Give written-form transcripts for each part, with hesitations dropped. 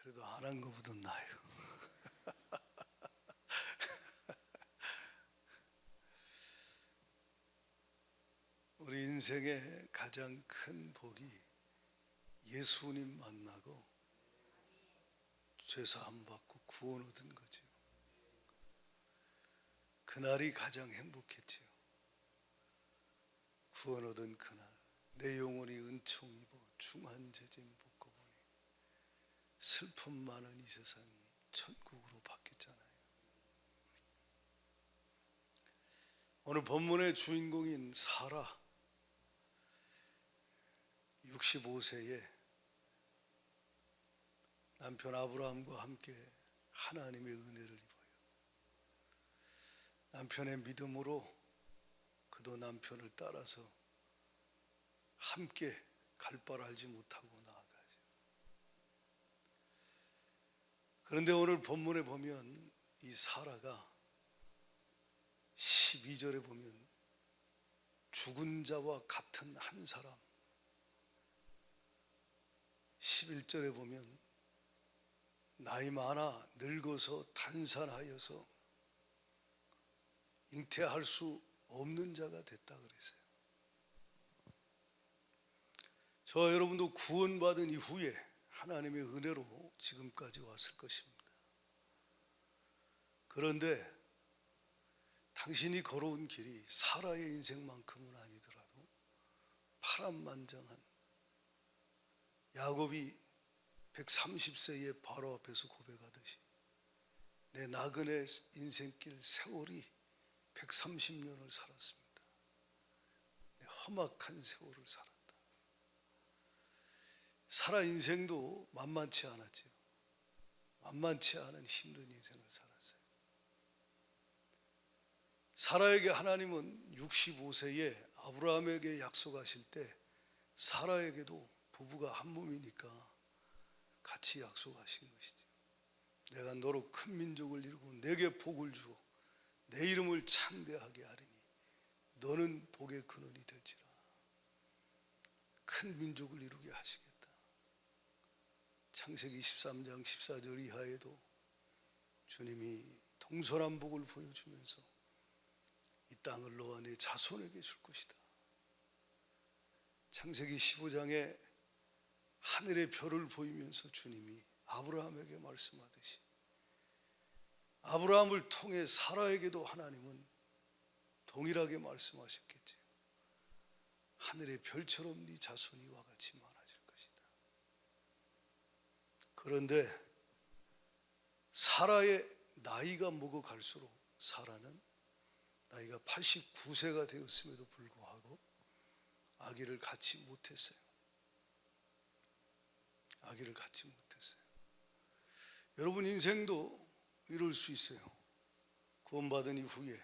그래도 안 한 것보다 나아요. 우리 인생의 가장 큰 복이 예수님 만나고 죄사함 받고 구원 얻은 거죠. 그날이 가장 행복했지요. 구원 얻은 그날, 내 영혼이 은총 입어 중한 재짐 벗고 보니 슬픔 많은 이 세상이 천국으로 바뀌었잖아요. 오늘 본문의 주인공인 사라, 65세에 남편 아브라함과 함께 하나님의 은혜를 입어요. 남편의 믿음으로 그도 남편을 따라서 함께 갈 바를 알지 못하고 나아가죠. 그런데 오늘 본문에 보면 이 사라가 12절에 보면 죽은 자와 같은 한 사람, 11절에 보면 나이 많아 늙어서 단산하여서 잉태할 수 없는 자가 됐다 그랬어요. 저와 여러분도 구원받은 이후에 하나님의 은혜로 지금까지 왔을 것입니다. 그런데 당신이 걸어온 길이 사라의 인생만큼은 아니더라도 파란만장한, 야곱이 130세에 바로 앞에서 고백하듯이 내 나그네 인생길 세월이 130년을 살았습니다. 내 험악한 세월을 살았다. 사라 인생도 만만치 않았지요. 만만치 않은 힘든 인생을 살았어요. 사라에게 하나님은 65세에 아브라함에게 약속하실 때 사라에게도 부부가 한 몸이니까 같이 약속하신 것이죠. 내가 너로 큰 민족을 이루고 내게 복을 주어 내 이름을 창대하게 하리니 너는 복의 근원이 될지라. 큰 민족을 이루게 하시겠다. 창세기 13장 14절 이하에도 주님이 동서남북을 보여주면서 이 땅을 너와 네 자손에게 줄 것이다. 창세기 15장에 하늘의 별을 보이면서 주님이 아브라함에게 말씀하듯이 아브라함을 통해 사라에게도 하나님은 동일하게 말씀하셨겠지요. 하늘의 별처럼 네 자손이 와 같이 많아질 것이다. 그런데 사라의 나이가 먹어갈수록 사라는 나이가 89세가 되었음에도 불구하고 아기를 갖지 못했어요. 아기를 갖지 못했어요. 여러분 인생도 이럴 수 있어요. 구원받은 이후에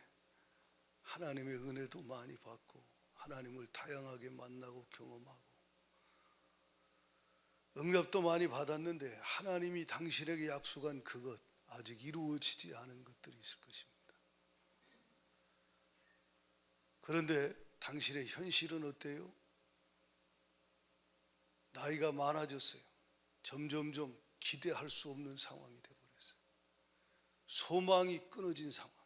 하나님의 은혜도 많이 받고 하나님을 다양하게 만나고 경험하고 응답도 많이 받았는데 하나님이 당신에게 약속한 그것 아직 이루어지지 않은 것들이 있을 것입니다. 그런데 당신의 현실은 어때요? 나이가 많아졌어요. 점점점 기대할 수 없는 상황이 되어버렸어요. 소망이 끊어진 상황이에요.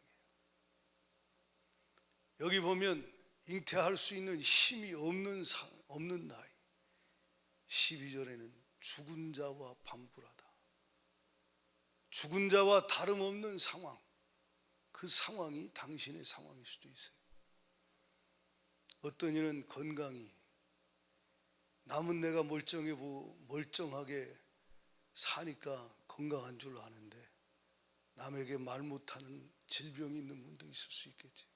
여기 보면 잉태할 수 있는 힘이 없는 나이. 12절에는 죽은 자와 반불하다. 죽은 자와 다름없는 상황. 그 상황이 당신의 상황일 수도 있어요. 어떤 이는 건강이 남은 내가 멀쩡하게 사니까 건강한 줄 아는데 남에게 말 못하는 질병이 있는 분도 있을 수 있겠지.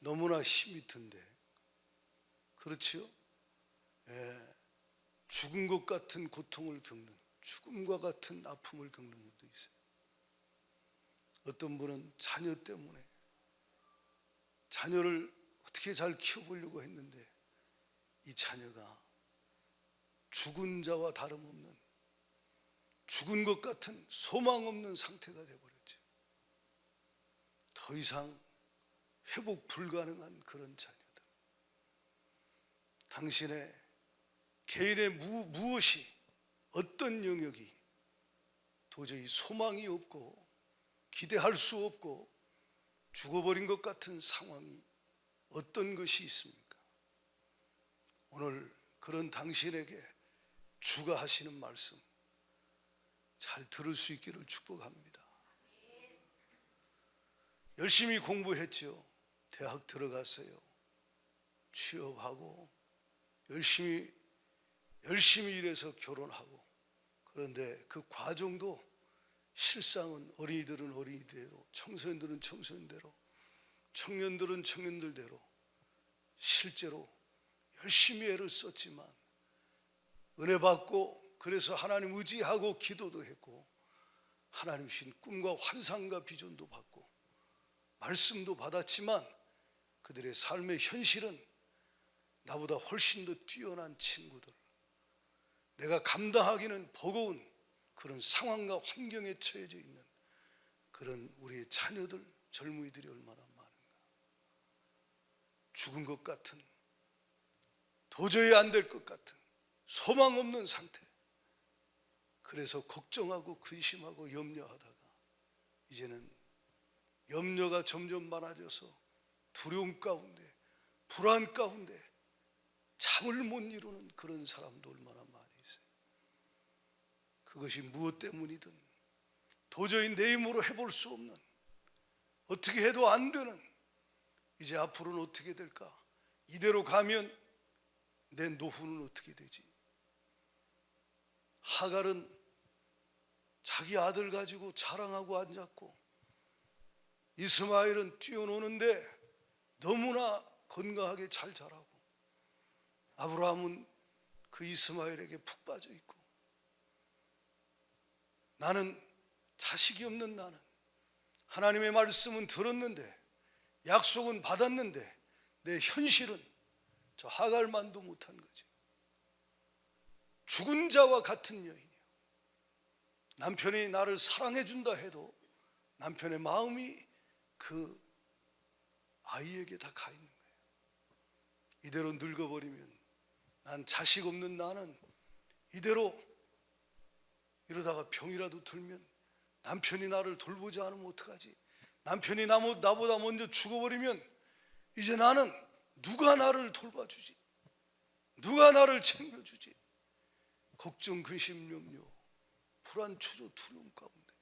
너무나 힘이 든데 그렇지요? 죽은 것 같은 고통을 겪는, 죽음과 같은 아픔을 겪는 분도 있어요. 어떤 분은 자녀 때문에 자녀를 어떻게 잘 키워보려고 했는데 이 자녀가 죽은 자와 다름없는, 죽은 것 같은 소망 없는 상태가 되어버렸죠. 더 이상 회복 불가능한 그런 자녀들. 당신의 개인의 무엇이 어떤 영역이 도저히 소망이 없고 기대할 수 없고 죽어버린 것 같은 상황이 어떤 것이 있습니까? 오늘 그런 당신에게 주가 하시는 말씀 잘 들을 수 있기를 축복합니다. 열심히 공부했죠. 대학 들어갔어요. 취업하고 열심히 일해서 결혼하고, 그런데 그 과정도 실상은 어린이들은 어린이대로, 청소년들은 청소년대로, 청년들은 청년들대로 실제로 열심히 애를 썼지만 은혜 받고, 그래서 하나님 의지하고 기도도 했고 하나님 주신 꿈과 환상과 비전도 받고 말씀도 받았지만 그들의 삶의 현실은 나보다 훨씬 더 뛰어난 친구들, 내가 감당하기는 버거운 그런 상황과 환경에 처해져 있는 그런 우리의 자녀들, 젊은이들이 얼마나 많은가. 죽은 것 같은, 도저히 안 될 것 같은 소망 없는 상태. 그래서 걱정하고 근심하고 염려하다가 이제는 염려가 점점 많아져서 두려움 가운데, 불안 가운데 잠을 못 이루는 그런 사람도 얼마나 많이 있어요. 그것이 무엇 때문이든 도저히 내 힘으로 해볼 수 없는, 어떻게 해도 안 되는, 이제 앞으로는 어떻게 될까? 이대로 가면 내 노후는 어떻게 되지? 하갈은 자기 아들 가지고 자랑하고 앉았고, 이스마엘은 뛰어노는데 너무나 건강하게 잘 자라고, 아브라함은 그 이스마엘에게 푹 빠져 있고, 나는 자식이 없는, 나는 하나님의 말씀은 들었는데 약속은 받았는데 내 현실은 저 하갈만도 못한 거죠. 죽은 자와 같은 여인이요. 남편이 나를 사랑해 준다 해도 남편의 마음이 그 아이에게 다 가 있는 거예요. 이대로 늙어버리면 난 자식 없는 나는 이대로 이러다가 병이라도 들면 남편이 나를 돌보지 않으면 어떡하지? 남편이 나보다 먼저 죽어버리면 이제 나는 누가 나를 돌봐주지? 누가 나를 챙겨주지? 걱정, 근심, 염려, 불안, 초조, 두려움 가운데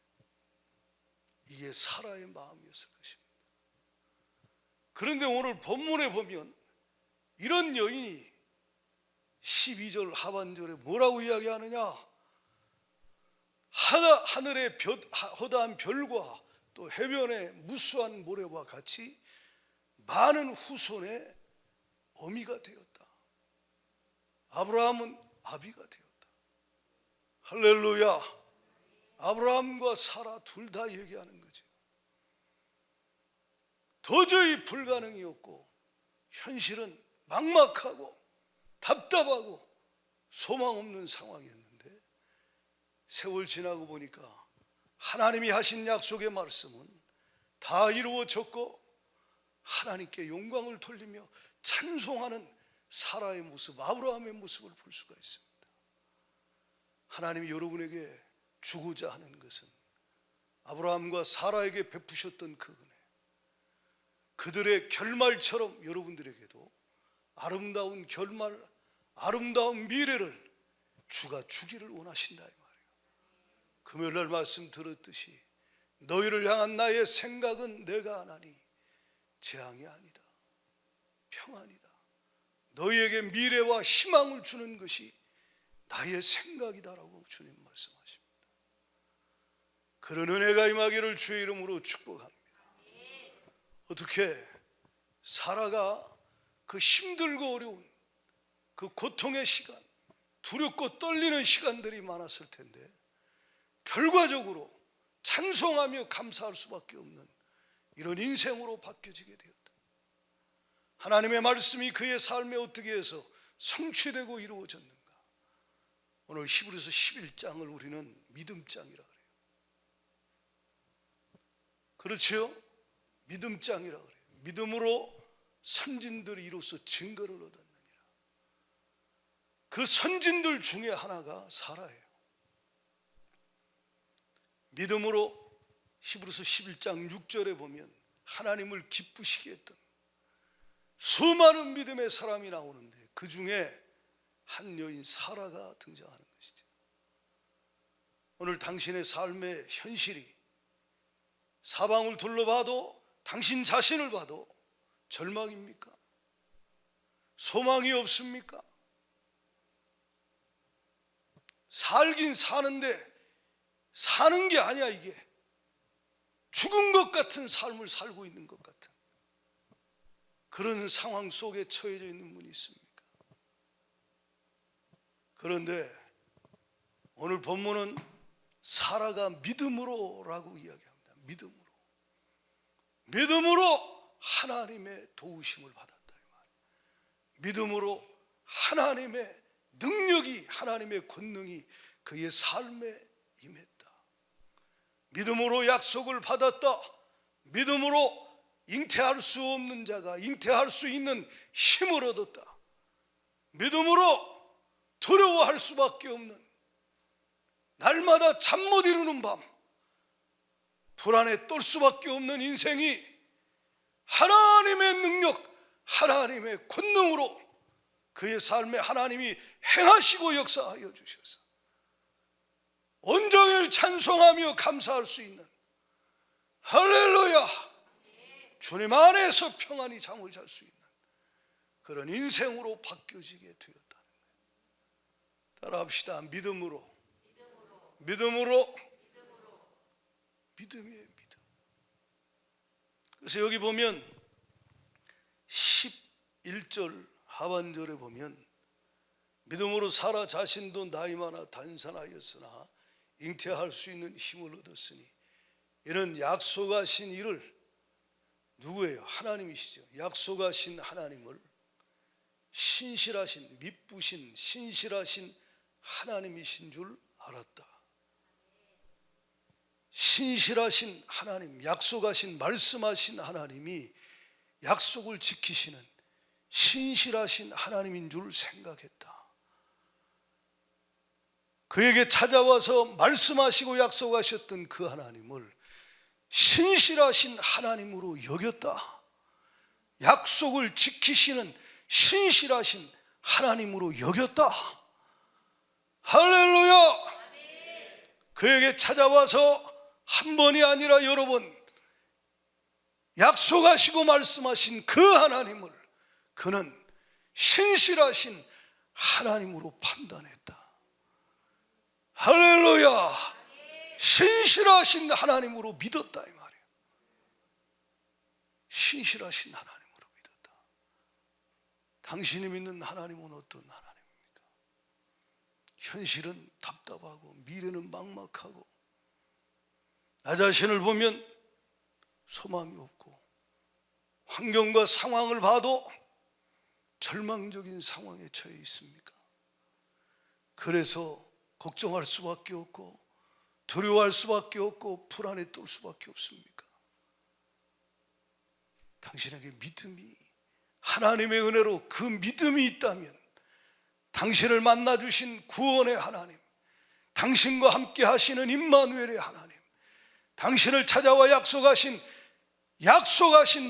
이게 사라의 마음이었을 것입니다. 그런데 오늘 본문에 보면 이런 여인이 12절 하반절에 뭐라고 이야기하느냐? 하늘의 허다한 별과 또 해변의 무수한 모래와 같이 많은 후손의 어미가 되었다. 아브라함은 아비가 되었다. 할렐루야. 아브라함과 사라 둘 다 얘기하는 거죠. 도저히 불가능이었고 현실은 막막하고 답답하고 소망 없는 상황이었는데, 세월 지나고 보니까 하나님이 하신 약속의 말씀은 다 이루어졌고 하나님께 영광을 돌리며 찬송하는 사라의 모습, 아브라함의 모습을 볼 수가 있습니다. 하나님이 여러분에게 주고자 하는 것은 아브라함과 사라에게 베푸셨던 그 은혜, 그들의 결말처럼 여러분들에게도 아름다운 결말, 아름다운 미래를 주가 주기를 원하신다 이 말이에요. 금요일날 말씀 들었듯이 너희를 향한 나의 생각은 내가 하나니 재앙이 아니다, 평안이다. 너희에게 미래와 희망을 주는 것이 나의 생각이다라고 주님 말씀하십니다. 그런 은혜가 임하기를 주의 이름으로 축복합니다. 어떻게 사라가 그 힘들고 어려운 그 고통의 시간, 두렵고 떨리는 시간들이 많았을 텐데 결과적으로 찬송하며 감사할 수밖에 없는 이런 인생으로 바뀌어지게 되었다. 하나님의 말씀이 그의 삶에 어떻게 해서 성취되고 이루어졌는가? 오늘 히브리서 11장을 우리는 믿음장이라 그래요. 그렇지요? 믿음장이라 그래요. 믿음으로 선진들이 이로써 증거를 얻었느니라. 그 선진들 중에 하나가 사라예요. 믿음으로 히브리서 11장 6절에 보면 하나님을 기쁘시게 했던 수많은 믿음의 사람이 나오는데 그 중에 한 여인 사라가 등장하는 것이죠. 오늘 당신의 삶의 현실이 사방을 둘러봐도 당신 자신을 봐도 절망입니까? 소망이 없습니까? 살긴 사는데 사는 게 아니야. 이게 죽은 것 같은 삶을 살고 있는 것 같은 그런 상황 속에 처해져 있는 분이 있습니까? 그런데 오늘 본문은 사라가 믿음으로라고 이야기합니다. 믿음으로 하나님의 도우심을 받았다 이 말이에요. 믿음으로 하나님의 능력이, 하나님의 권능이 그의 삶에 임했다. 믿음으로 약속을 받았다. 믿음으로 잉태할 수 없는 자가 잉태할 수 있는 힘을 얻었다. 믿음으로 두려워할 수밖에 없는, 날마다 잠 못 이루는 밤 불안에 떨 수밖에 없는 인생이 하나님의 능력, 하나님의 권능으로 그의 삶에 하나님이 행하시고 역사하여 주셔서 온종일 찬송하며 감사할 수 있는, 할렐루야, 주님 안에서 평안히 잠을 잘 수 있는 그런 인생으로 바뀌어지게 되었다는 거예요. 따라합시다. 믿음이에요. 믿음. 그래서 여기 보면 11절 하반절에 보면 믿음으로 사라 자신도 나이 많아 단산하였으나 잉태할 수 있는 힘을 얻었으니, 이는 약속하신 이를, 누구예요? 하나님이시죠. 약속하신 하나님을 신실하신, 미쁘신 신실하신 하나님이신 줄 알았다. 신실하신 하나님, 약속하신, 말씀하신 하나님이 약속을 지키시는 신실하신 하나님인 줄 생각했다. 그에게 찾아와서 말씀하시고 약속하셨던 그 하나님을 신실하신 하나님으로 여겼다. 약속을 지키시는 신실하신 하나님으로 여겼다. 할렐루야. 그에게 찾아와서 한 번이 아니라 여러 번 약속하시고 말씀하신 그 하나님을 그는 신실하신 하나님으로 판단했다. 할렐루야. 신실하신 하나님으로 믿었다 이 말이에요. 신실하신 하나님으로 믿었다. 당신이 믿는 하나님은 어떤 하나님입니까? 현실은 답답하고 미래는 막막하고 나 자신을 보면 소망이 없고 환경과 상황을 봐도 절망적인 상황에 처해 있습니까? 그래서 걱정할 수밖에 없고 두려워할 수밖에 없고 불안에 떨 수밖에 없습니까? 당신에게 믿음이, 하나님의 은혜로 그 믿음이 있다면 당신을 만나주신 구원의 하나님, 당신과 함께 하시는 임마누엘의 하나님, 당신을 찾아와 약속하신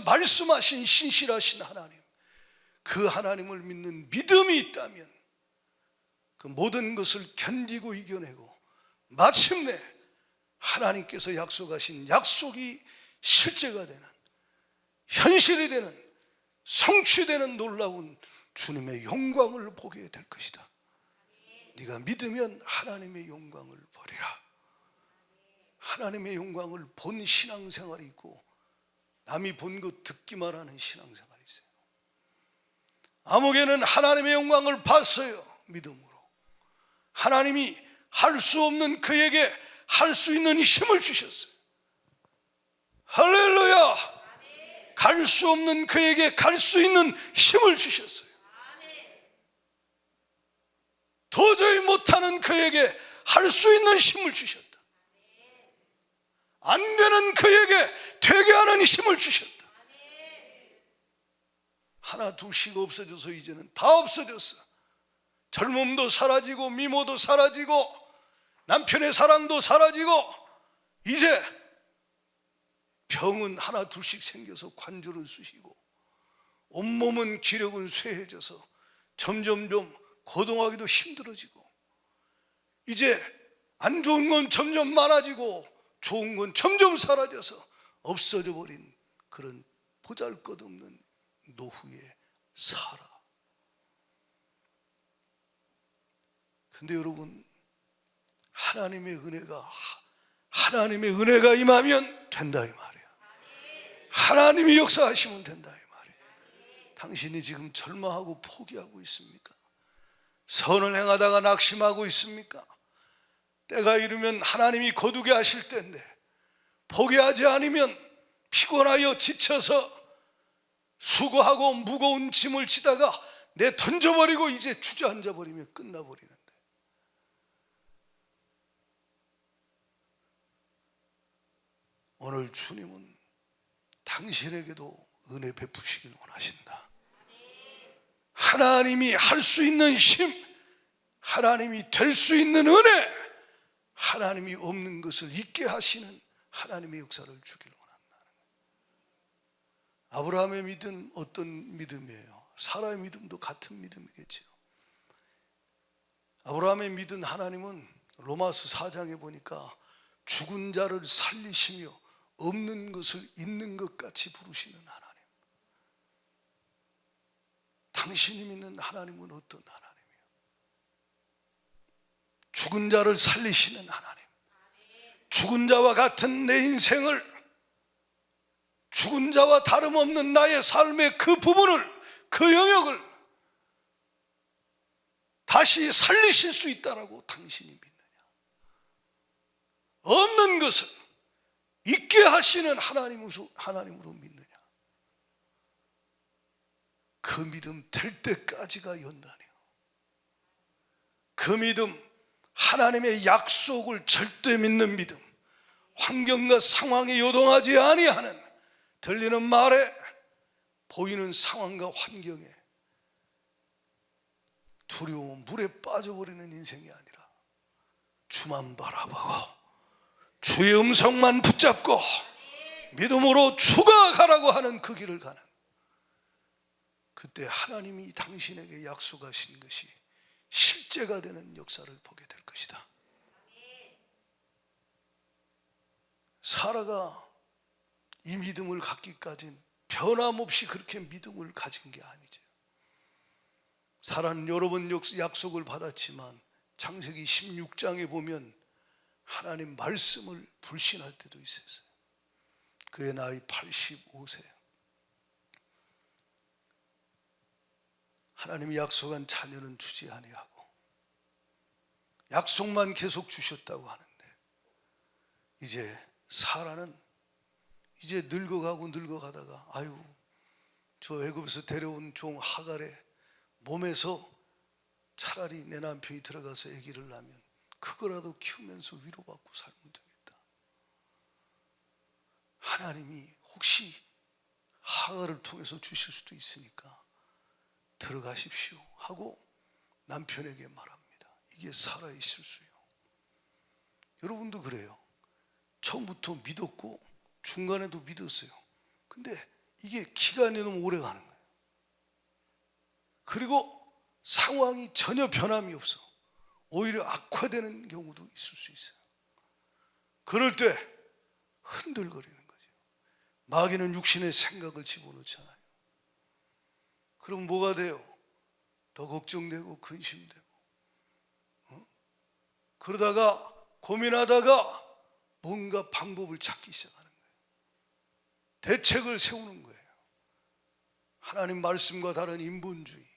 말씀하신 신실하신 하나님, 그 하나님을 믿는 믿음이 있다면 그 모든 것을 견디고 이겨내고 마침내 하나님께서 약속하신 약속이 실제가 되는, 현실이 되는, 성취되는 놀라운 주님의 영광을 보게 될 것이다. 네가 믿으면 하나님의 영광을 보리라. 하나님의 영광을 본 신앙생활이 있고 남이 본 것 듣기만 하는 신앙생활이 있어요. 아모개는 하나님의 영광을 봤어요. 믿음으로. 하나님이 할 수 없는 그에게 할 수 있는 힘을 주셨어요. 할렐루야. 갈 수 없는 그에게 갈 수 있는 힘을 주셨어요. 도저히 못하는 그에게 할 수 있는 힘을 주셨다. 안 되는 그에게 되게 하는 힘을 주셨다. 하나 둘씩 없어져서 이제는 다 없어졌어. 젊음도 사라지고 미모도 사라지고 남편의 사랑도 사라지고 이제 병은 하나 둘씩 생겨서 관절은 쑤시고 온몸은 기력은 쇠해져서 점점점 거동하기도 힘들어지고, 이제 안 좋은 건 점점 많아지고 좋은 건 점점 사라져서 없어져 버린 그런 보잘것없는 노후에 살아. 근데 여러분, 하나님의 은혜가 임하면 된다 이 말이야. 하나님이 역사하시면 된다 이 말이야. 당신이 지금 절망하고 포기하고 있습니까? 선을 행하다가 낙심하고 있습니까? 때가 이르면 하나님이 거두게 하실 때인데 포기하지 않으면 피곤하여 지쳐서 수고하고 무거운 짐을 지다가 내 던져버리고 이제 주저앉아 버리면 끝나버리는데, 오늘 주님은 당신에게도 은혜 베푸시길 원하신다. 하나님이 할 수 있는 힘, 하나님이 될 수 있는 은혜, 하나님이 없는 것을 있게 하시는 하나님의 역사를 주길 원한다는 거예요. 아브라함의 믿음 어떤 믿음이에요? 사라의 믿음도 같은 믿음이겠죠. 아브라함의 믿은 하나님은 로마서 4장에 보니까 죽은 자를 살리시며 없는 것을 있는 것 같이 부르시는 하나님. 당신이 믿는 하나님은 어떤 하나님이에요? 죽은 자를 살리시는 하나님. 죽은 자와 같은 내 인생을, 죽은 자와 다름없는 나의 삶의 그 부분을, 그 영역을 다시 살리실 수 있다라고 당신이 믿느냐? 없는 것을 있게 하시는 하나님으로 믿느냐? 그 믿음 될 때까지가 연단이에요. 그 믿음, 하나님의 약속을 절대 믿는 믿음, 환경과 상황에 요동하지 아니하는, 들리는 말에 보이는 상황과 환경에 두려워 물에 빠져버리는 인생이 아니라 주만 바라보고 주의 음성만 붙잡고 믿음으로 주가 가라고 하는 그 길을 가는, 그때 하나님이 당신에게 약속하신 것이 실제가 되는 역사를 보게 될 것이다. 사라가 이 믿음을 갖기까지는 변함없이 그렇게 믿음을 가진 게 아니죠. 사라는 여러 번 약속을 받았지만 창세기 16장에 보면 하나님 말씀을 불신할 때도 있었어요. 그의 나이 85세. 하나님이 약속한 자녀는 주지 아니하고 약속만 계속 주셨다고 하는데, 이제 사라는 이제 늙어가다가 아유, 저 애굽에서 데려온 종 하갈의 몸에서 차라리 내 남편이 들어가서 아기를 낳으면 그거라도 키우면서 위로받고 살면 되겠다. 하나님이 혹시 하갈을 통해서 주실 수도 있으니까 들어가십시오 하고 남편에게 말합니다. 이게 사라의 실수예요. 여러분도 그래요. 처음부터 믿었고 중간에도 믿었어요. 근데 이게 기간이 너무 오래 가는 거예요. 그리고 상황이 전혀 변함이 없어. 오히려 악화되는 경우도 있을 수 있어요. 그럴 때 흔들거리는 거죠. 마귀는 육신의 생각을 집어넣잖아요. 그럼 뭐가 돼요? 더 걱정되고 근심되고, 그러다가 고민하다가 뭔가 방법을 찾기 시작하는 거예요. 대책을 세우는 거예요. 하나님 말씀과 다른 인본주의,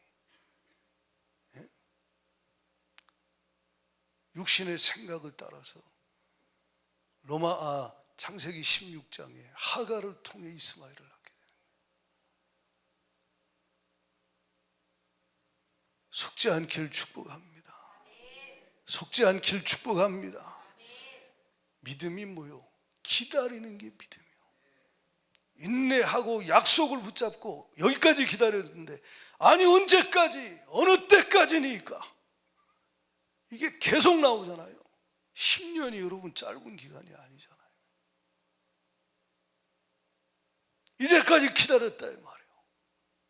육신의 생각을 따라서 창세기 16장에 하갈을 통해 이스마엘을 낳게 되는 거예요. 속지 않길 축복합니다. 속지 않길 축복합니다. 믿음이 뭐요? 기다리는 게 믿음이요. 인내하고 약속을 붙잡고 여기까지 기다렸는데, 아니 언제까지, 어느 때까지니까 이게 계속 나오잖아요. 10년이 여러분 짧은 기간이 아니잖아요. 이제까지 기다렸다 이 말이에요.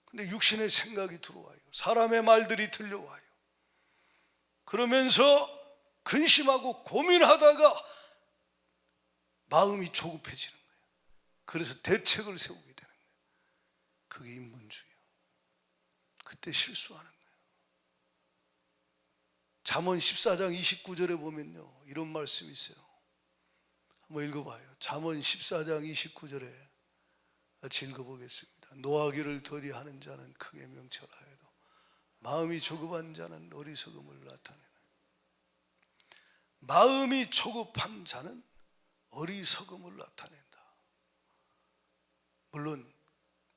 근데 육신의 생각이 들어와요. 사람의 말들이 들려와요. 그러면서 근심하고 고민하다가 마음이 조급해지는 거예요. 그래서 대책을 세우게 되는 거예요. 그게 인본주의예요. 그때 실수하는 거예요. 잠언 14장 29절에 보면요, 이런 말씀이 있어요. 한번 읽어봐요. 잠언 14장 29절에 같이 읽어보겠습니다. 노하기를 더디하는 자는 크게 명철하여도 마음이 조급한 자는 어리석음을 나타내는. 마음이 조급한 자는 어리석음을 나타낸다. 물론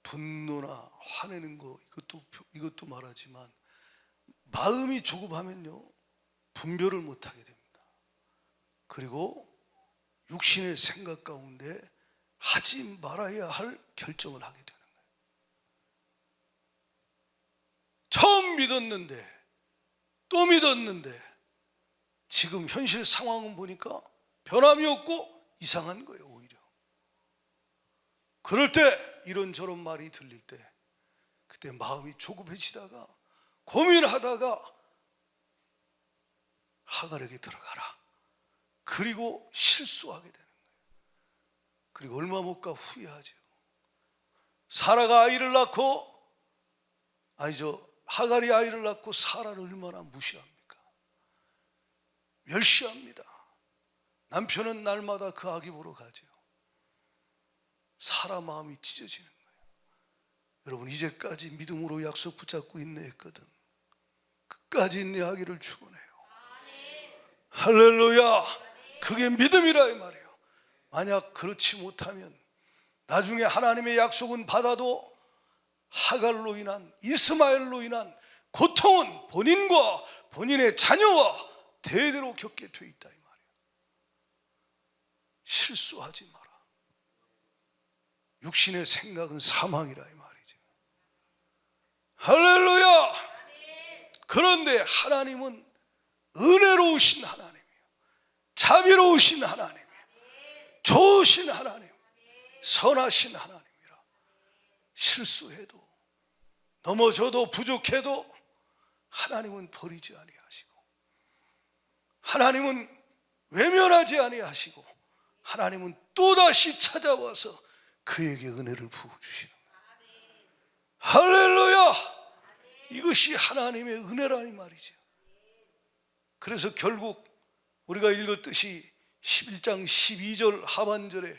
분노나 화내는 거 이것도 말하지만 마음이 조급하면요 분별을 못하게 됩니다. 그리고 육신의 생각 가운데 하지 말아야 할 결정을 하게 되는 거예요. 처음 믿었는데 또 믿었는데 지금 현실 상황은 보니까 변함이 없고 이상한 거예요. 오히려 그럴 때 이런저런 말이 들릴 때 그때 마음이 조급해지다가 고민하다가 하갈에게 들어가라. 그리고 실수하게 되는 거예요. 그리고 얼마 못 가 후회하죠. 사라가 아이를 낳고 하갈이 아이를 낳고 사라를 얼마나 무시합니까? 멸시합니다. 남편은 날마다 그 아기 보러 가죠. 사라 마음이 찢어지는 거예요. 여러분 이제까지 믿음으로 약속 붙잡고 인내했거든 끝까지 인내하기를 축원해요. 할렐루야. 그게 믿음이라 이 말이에요. 만약 그렇지 못하면 나중에 하나님의 약속은 받아도 하갈로 인한 이스마엘로 인한 고통은 본인과 본인의 자녀와 대대로 겪게 돼 있다 이 말이에요. 실수하지 마라. 육신의 생각은 사망이라 이 말이죠. 할렐루야. 그런데 하나님은 은혜로우신 하나님이에요. 자비로우신 하나님이에요. 좋으신 하나님, 선하신 하나님이라. 실수해도 넘어져도 부족해도 하나님은 버리지 아니하시고 하나님은 외면하지 아니하시고 하나님은 또다시 찾아와서 그에게 은혜를 부어주시는 거예요. 할렐루야. 이것이 하나님의 은혜라 이 말이죠. 그래서 결국 우리가 읽었듯이 11장 12절 하반절에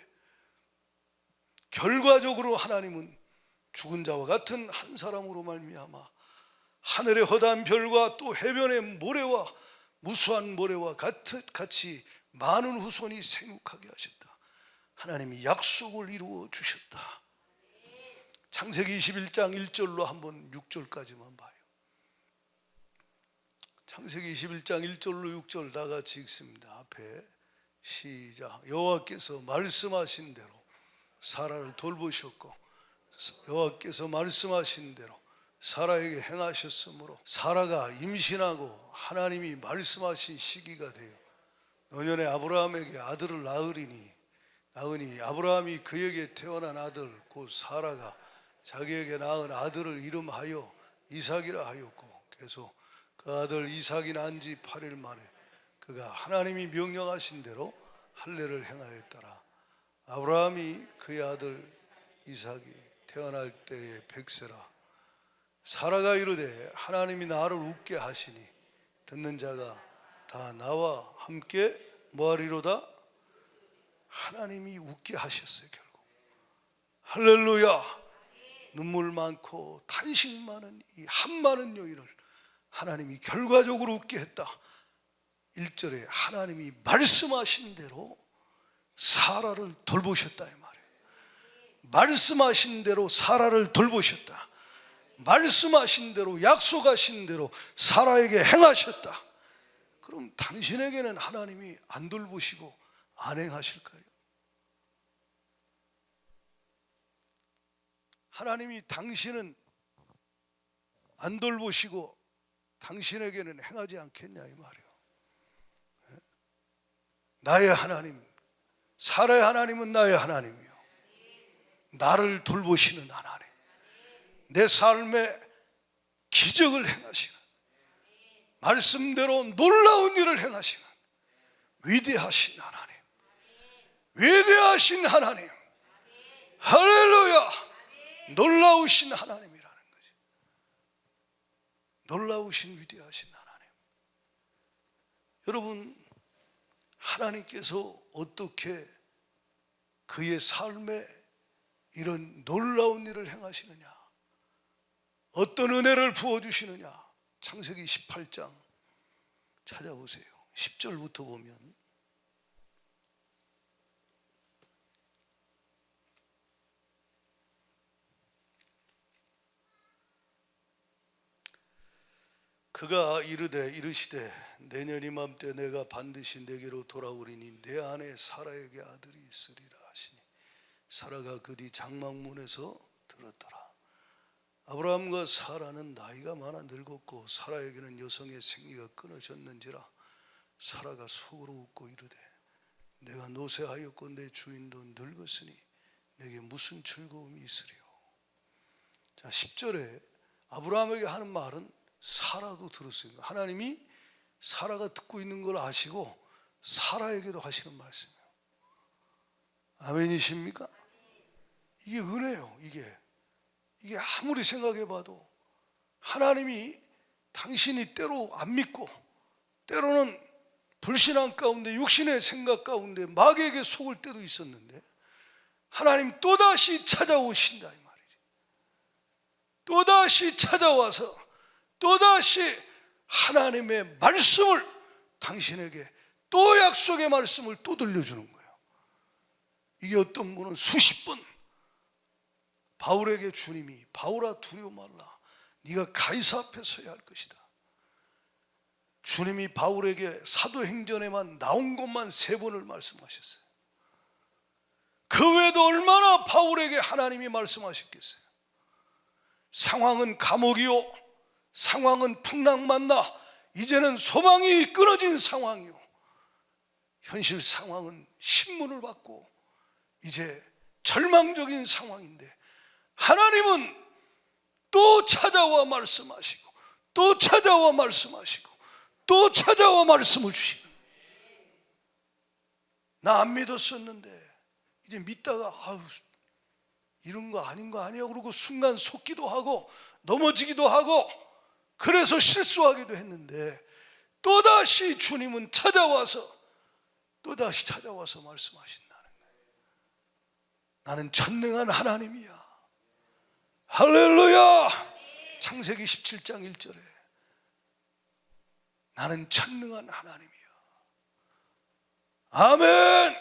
결과적으로 하나님은 죽은 자와 같은 한 사람으로 말미암아 하늘의 허다한 별과 또 해변의 모래와 무수한 모래와 같이 많은 후손이 생육하게 하셨다. 하나님이 약속을 이루어 주셨다. 창세기 21장 1절로 한번 6절까지만 봐요. 창세기 21장 1절로 6절 다 같이 읽습니다. 앞에 시작. 여호와께서 말씀하신 대로 사라를 돌보셨고 여호와께서 말씀하신 대로 사라에게 행하셨으므로 사라가 임신하고 하나님이 말씀하신 시기가 되어 노년에 아브라함에게 아들을 낳으니 아브라함이 그에게 태어난 아들 곧 사라가 자기에게 낳은 아들을 이름하여 이삭이라 하였고 계속 그 아들 이삭이 난 지 8일 만에 그가 하나님이 명령하신 대로 할례를 행하였더라. 아브라함이 그의 아들 이삭이 태어날 때에 100세라. 사라가 이르되 하나님이 나를 웃게 하시니 듣는 자가 다 나와 함께 뭐하리로다. 하나님이 웃게 하셨어요. 결국 할렐루야. 눈물 많고 탄식 많은 이 한 많은 여인을 하나님이 결과적으로 웃게 했다. 1절에 하나님이 말씀하신 대로 사라를 돌보셨다 이 말이에요. 말씀하신 대로 사라를 돌보셨다. 말씀하신 대로 약속하신 대로 사라에게 행하셨다. 그럼 당신에게는 하나님이 안 돌보시고 안 행하실까요? 하나님이 당신은 안 돌보시고 당신에게는 행하지 않겠냐 이 말이에요. 나의 하나님, 사라의 하나님은 나의 하나님이요 나를 돌보시는 하나님, 내 삶에 기적을 행하시는, 말씀대로 놀라운 일을 행하시는 위대하신 하나님, 위대하신 하나님, 할렐루야, 놀라우신 하나님이라는 거지. 놀라우신 위대하신 하나님. 여러분, 하나님께서 어떻게 그의 삶에 이런 놀라운 일을 행하시느냐, 어떤 은혜를 부어주시느냐, 창세기 18장 찾아보세요. 10절부터 보면, 그가 이르시되 내년 이맘때 내가 반드시 내게로 돌아오리니 내 안에 사라에게 아들이 있으리라 하시니 사라가 그 뒤 장막문에서 들었더라. 아브라함과 사라는 나이가 많아 늙었고 사라에게는 여성의 생리가 끊어졌는지라 사라가 속으로 웃고 이르되 내가 노쇠하였고 내 주인도 늙었으니 내게 무슨 즐거움이 있으리요. 자, 10절에 아브라함에게 하는 말은 사라도 들었어요. 하나님이 사라가 듣고 있는 걸 아시고 사라에게도 하시는 말씀이에요. 아멘이십니까? 이게 은혜예요. 이게 아무리 생각해봐도 하나님이 당신이 때로 안 믿고 때로는 불신앙 가운데 육신의 생각 가운데 마귀에게 속을 때도 있었는데 하나님 또다시 찾아오신다 이 말이지. 또다시 찾아와서 또다시 하나님의 말씀을 당신에게 또 약속의 말씀을 또 들려주는 거예요. 이게 어떤 분은 수십 번 바울에게 주님이 바울아 두려워 말라 네가 가이사 앞에 서야 할 것이다. 주님이 바울에게 사도행전에만 나온 것만 3번을 말씀하셨어요. 그 외에도 얼마나 바울에게 하나님이 말씀하셨겠어요. 상황은 감옥이요, 상황은 풍랑만나 이제는 소망이 끊어진 상황이요, 현실 상황은 신문을 받고 이제 절망적인 상황인데 하나님은 또 찾아와 말씀하시고 또 찾아와 말씀하시고 또 찾아와 말씀을 주시는. 나 안 믿었었는데 이제 믿다가 아유 이런 거 아닌 거 아니야 그러고 순간 속기도 하고 넘어지기도 하고 그래서 실수하기도 했는데 또다시 주님은 또다시 찾아와서 말씀하신다는 거예요. 나는 전능한 하나님이야. 할렐루야. 창세기 17장 1절에 나는 전능한 하나님이야. 아멘.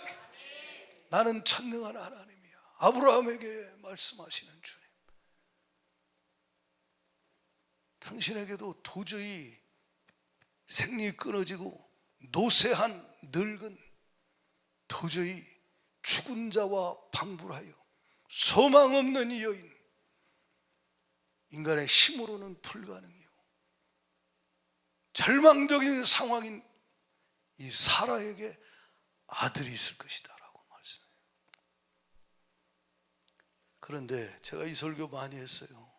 나는 전능한 하나님이야. 아브라함에게 말씀하시는 주님, 당신에게도 도저히 생리 끊어지고 노쇠한 늙은 도저히 죽은 자와 방불하여 소망 없는 이 여인, 인간의 힘으로는 불가능해요. 절망적인 상황인 이 사라에게 아들이 있을 것이다 라고 말씀해요. 그런데 제가 이 설교 많이 했어요.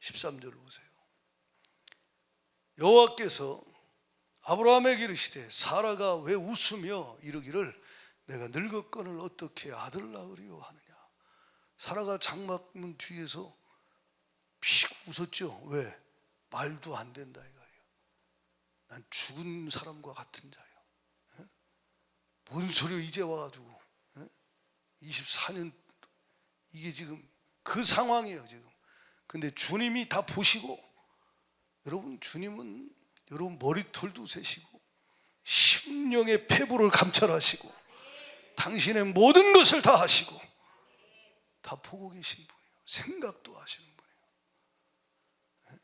13절 보세요. 여호와께서 아브라함에게 이르시되 사라가 왜 웃으며 이르기를 내가 늙었거늘 어떻게 아들을 낳으리요 하느냐. 사라가 장막문 뒤에서 픽 웃었죠. 왜? 말도 안 된다 이거예요. 난 죽은 사람과 같은 자예요. 뭔 소리요 이제 와가지고 24년 이게 지금 그 상황이에요 지금. 근데 주님이 다 보시고, 여러분 주님은 여러분 머리털도 세시고 심령의 폐부를 감찰하시고 당신의 모든 것을 다 하시고 다 보고 계신 분이에요. 생각도 하시는 분이에요.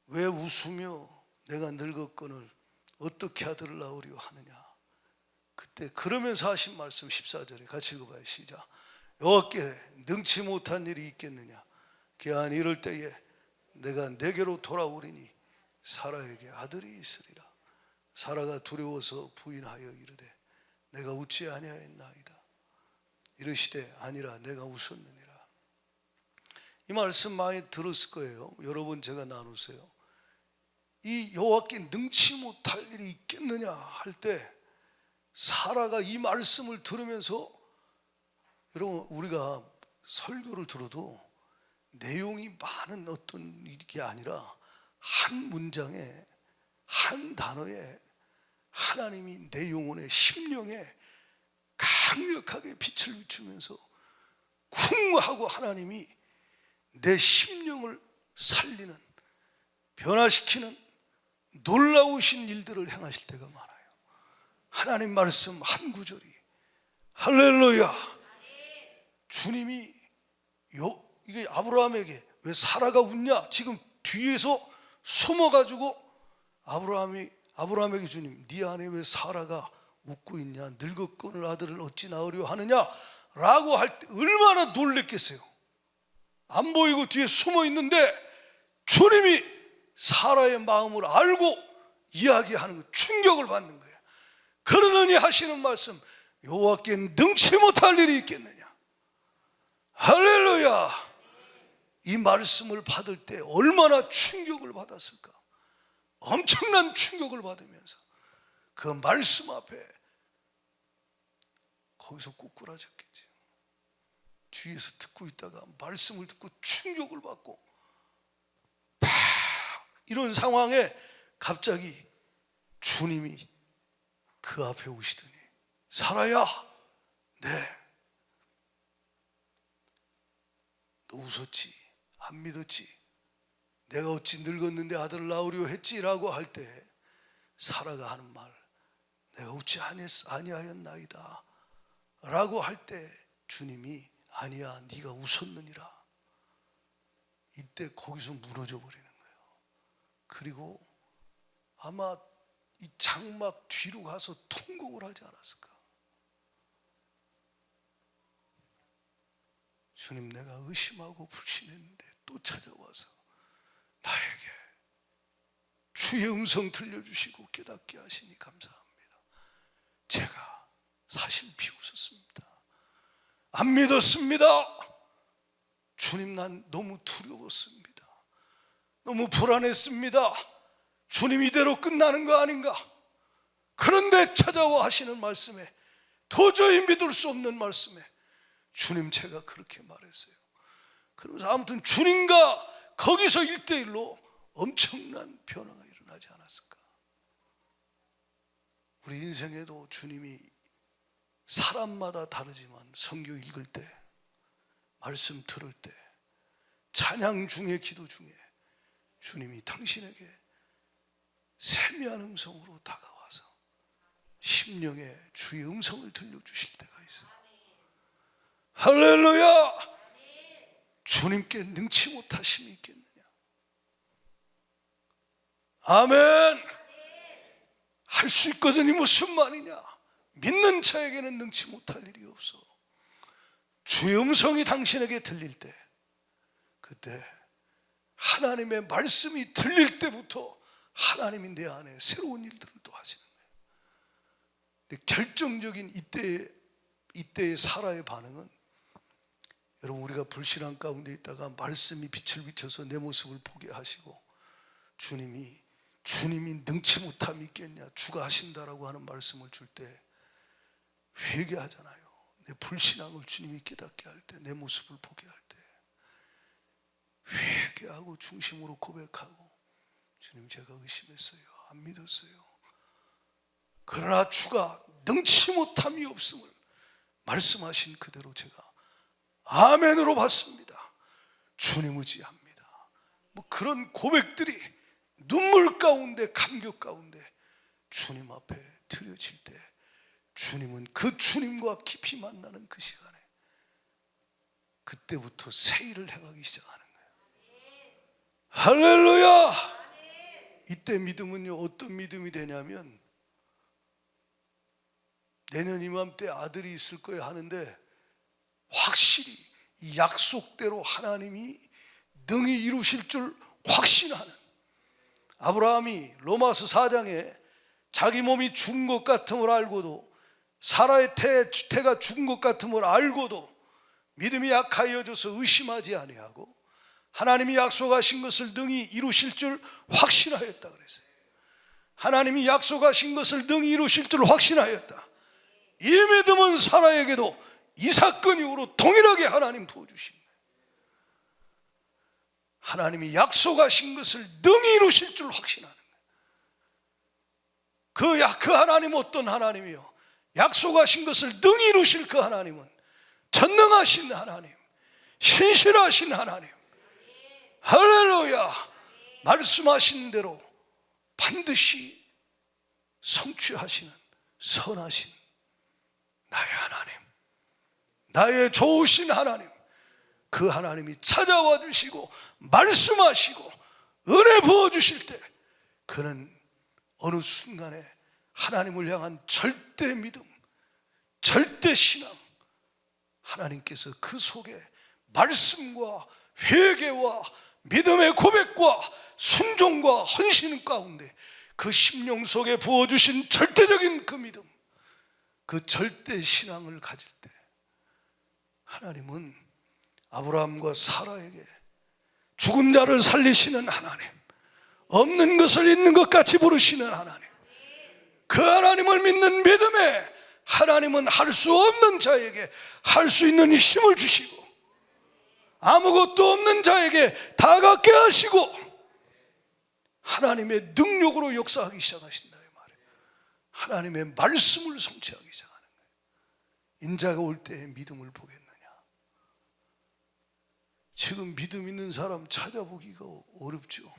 왜 웃으며 내가 늙었거늘 어떻게 아들을 낳으려 하느냐. 그때 그러면서 하신 말씀 14절에 같이 읽어봐요. 시작. 여호와께 능치 못한 일이 있겠느냐. 기한 이럴 때에 내가 내게로 돌아오리니 사라에게 아들이 있으리라. 사라가 두려워서 부인하여 이르되 내가 웃지 아니하였나이다. 이르시되 아니라 내가 웃었느니라. 이 말씀 많이 들었을 거예요. 여러 번 제가 나누세요. 이 여호와께 능치 못할 일이 있겠느냐 할 때 사라가 이 말씀을 들으면서, 여러분 우리가 설교를 들어도 내용이 많은 어떤 일이 아니라 한 문장에 한 단어에 하나님이 내 영혼의 심령에 강력하게 빛을 비추면서 쿵 하고 하나님이 내 심령을 살리는, 변화시키는 놀라우신 일들을 행하실 때가 많아요. 하나님 말씀 한 구절이, 할렐루야. 주님이 이게 아브라함에게 왜 사라가 웃냐, 지금 뒤에서 숨어가지고 아브라함에게 주님, 네 안에 왜 사라가 웃고 있냐, 늙어 끊을 아들을 어찌 낳으려 하느냐 라고 할 때 얼마나 놀랬겠어요. 안 보이고 뒤에 숨어 있는데 주님이 사라의 마음을 알고 이야기하는 거, 충격을 받는 거예요. 그러느니 하시는 말씀, 여호와께 능치 못할 일이 있겠느냐. 할렐루야. 이 말씀을 받을 때 얼마나 충격을 받았을까. 엄청난 충격을 받으면서 그 말씀 앞에 거기서 꼬꾸라졌겠죠. 뒤에서 듣고 있다가 말씀을 듣고 충격을 받고 이런 상황에 갑자기 주님이 그 앞에 오시더니, 사라야, 네, 너 웃었지? 안 믿었지? 내가 어찌 늙었는데 아들을 낳으려 했지? 라고 할 때 사라가 하는 말, 내가 웃지 아니하였나이다 라고 할 때 주님이 아니야, 네가 웃었느니라. 이때 거기서 무너져 버리는 거예요. 그리고 아마 이 장막 뒤로 가서 통곡을 하지 않았을까. 주님, 내가 의심하고 불신했는데 또 찾아와서 나에게 주의 음성 들려주시고 깨닫게 하시니 감사합니다. 제가 사실 비웃었습니다. 안 믿었습니다. 주님, 난 너무 두려웠습니다. 너무 불안했습니다. 주님, 이대로 끝나는 거 아닌가. 그런데 찾아와 하시는 말씀에, 도저히 믿을 수 없는 말씀에 주님, 제가 그렇게 말했어요. 그러면서 아무튼 주님과 거기서 1대1로 엄청난 변화가 일어나지 않았을까. 우리 인생에도 주님이 사람마다 다르지만 성경 읽을 때, 말씀 들을 때, 찬양 중에, 기도 중에 주님이 당신에게 세미한 음성으로 다가와서 심령에 주의 음성을 들려주실 때가 있어요. 할렐루야. 주님께 능치 못하심이 있겠느냐. 아멘. 할 수 있거든이 무슨 말이냐. 믿는 자에게는 능치 못할 일이 없어. 주의 음성이 당신에게 들릴 때, 그때 하나님의 말씀이 들릴 때부터 하나님이 내 안에 새로운 일들을 또 하시는 거예요. 근데 결정적인 이때의 사라의 반응은, 여러분 우리가 불신앙 가운데 있다가 말씀이 빛을 비춰서 내 모습을 보게 하시고 주님이 능치 못함이 있겠냐, 주가 하신다라고 하는 말씀을 줄 때 회개하잖아요. 내 불신앙을 주님이 깨닫게 할 때, 내 모습을 보게 할 때 회개하고 중심으로 고백하고, 주님, 제가 의심했어요. 안 믿었어요. 그러나 주가 능치 못함이 없음을 말씀하신 그대로 제가 아멘으로 받습니다. 주님 의지합니다. 뭐 그런 고백들이 눈물 가운데, 감격 가운데 주님 앞에 드려질 때, 주님은 그 주님과 깊이 만나는 그 시간에 그때부터 새 일을 행하기 시작하는 거예요. 할렐루야. 이때 믿음은요, 어떤 믿음이 되냐면, 내년 이맘때 아들이 있을 거예요 하는데 확실히 이 약속대로 하나님이 능히 이루실 줄 확신하는, 아브라함이 로마서 4장에 자기 몸이 죽은 것 같음을 알고도 사라의 태가 죽은 것 같음을 알고도 믿음이 약하여져서 의심하지 아니하고 하나님이 약속하신 것을 능히 이루실 줄 확신하였다 그랬어요. 하나님이 약속하신 것을 능히 이루실 줄 확신하였다. 이 믿음은 사라에게도 이 사건 이후로 동일하게 하나님 부어주신 거예요. 하나님이 약속하신 것을 능히 이루실 줄 확신하는 거예요. 그 하나님은 어떤 하나님이요? 약속하신 것을 능히 이루실 그 하나님은 전능하신 하나님, 신실하신 하나님, 할렐루야, 말씀하신 대로 반드시 성취하시는 선하신 나의 하나님, 나의 좋으신 하나님, 그 하나님이 찾아와 주시고 말씀하시고 은혜 부어주실 때 그는 어느 순간에 하나님을 향한 절대 믿음, 절대 신앙, 하나님께서 그 속에 말씀과 회개와 믿음의 고백과 순종과 헌신 가운데 그 심령 속에 부어주신 절대적인 그 믿음, 그 절대 신앙을 가질 때 하나님은 아브라함과 사라에게 죽은 자를 살리시는 하나님, 없는 것을 있는 것 같이 부르시는 하나님, 그 하나님을 믿는 믿음에 하나님은 할 수 없는 자에게 할 수 있는 힘을 주시고 아무것도 없는 자에게 다가게 하시고 하나님의 능력으로 역사하기 시작하신다 이 말이에요. 하나님의 말씀을 성취하기 시작하는 거예요. 인자가 올 때의 믿음을 보겠느냐? 지금 믿음 있는 사람 찾아보기가 어렵죠.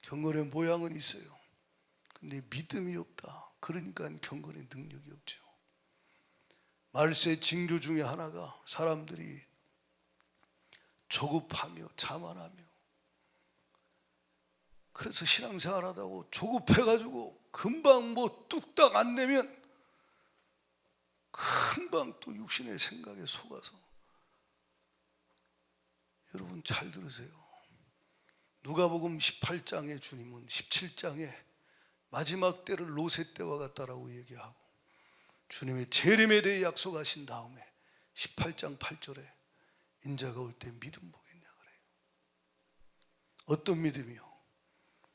경건의 모양은 있어요. 근데 믿음이 없다. 그러니까 경건의 능력이 없죠. 말세 징조 중에 하나가 사람들이 조급하며 자만하며, 그래서 신앙생활 하다고 조급해가지고 금방 뭐 뚝딱 안 되면 금방 또 육신의 생각에 속아서. 여러분 잘 들으세요. 누가복음 18장의 주님은 17장에 마지막 때를 롯의 때와 같다라고 얘기하고 주님의 재림에 대해 약속하신 다음에 18장 8절에 인자가 올 때 믿음 보겠냐 그래요. 어떤 믿음이요?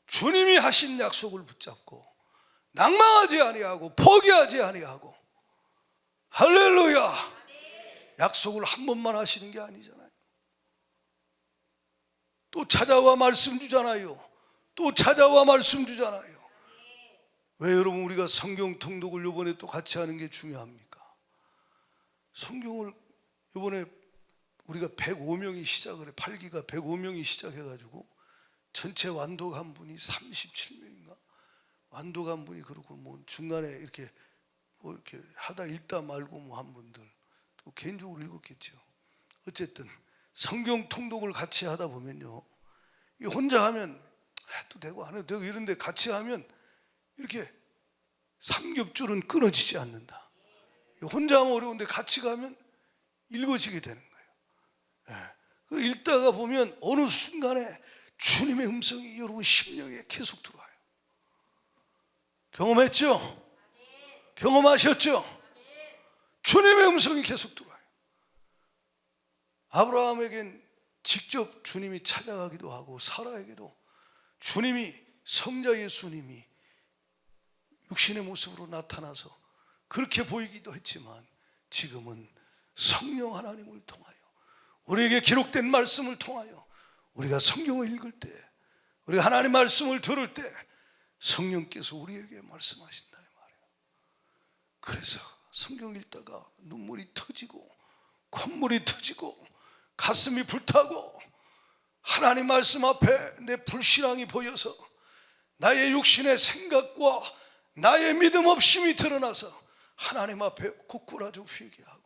주님이 하신 약속을 붙잡고 낭망하지 아니하고 포기하지 아니하고, 할렐루야, 약속을 한 번만 하시는 게 아니잖아요. 또 찾아와 말씀 주잖아요. 또 찾아와 말씀 주잖아요. 왜 여러분 우리가 성경 통독을 이번에 또 같이 하는 게 중요합니까? 성경을 이번에 우리가 105명이 시작을 해, 8기가 105명이 시작해가지고 전체 완독한 분이 37명인가? 완독한 분이 그렇고 뭐 중간에 이렇게 뭐 이렇게 하다 읽다 말고 뭐 한 분들 또 개인적으로 읽었겠죠. 어쨌든 성경 통독을 같이 하다 보면요, 이 혼자 하면 해도 되고 안 해도 되고 이런데 같이 하면 이렇게 삼겹줄은 끊어지지 않는다. 혼자 하면 어려운데 같이 가면 읽어지게 되는 거예요. 그 읽다가 보면 어느 순간에 주님의 음성이 여러분 심령에 계속 들어와요. 경험했죠? 경험하셨죠? 주님의 음성이 계속 들어와요. 아브라함에겐 직접 주님이 찾아가기도 하고 사라에게도 주님이, 성자 예수님이 육신의 모습으로 나타나서 그렇게 보이기도 했지만 지금은 성령 하나님을 통하여 우리에게 기록된 말씀을 통하여 우리가 성경을 읽을 때, 우리가 하나님 말씀을 들을 때 성령께서 우리에게 말씀하신다 이 말이에요. 그래서 성경 읽다가 눈물이 터지고 콧물이 터지고 가슴이 불타고 하나님 말씀 앞에 내 불신앙이 보여서 나의 육신의 생각과 나의 믿음 없음이 드러나서 하나님 앞에 고꾸라져 회개하고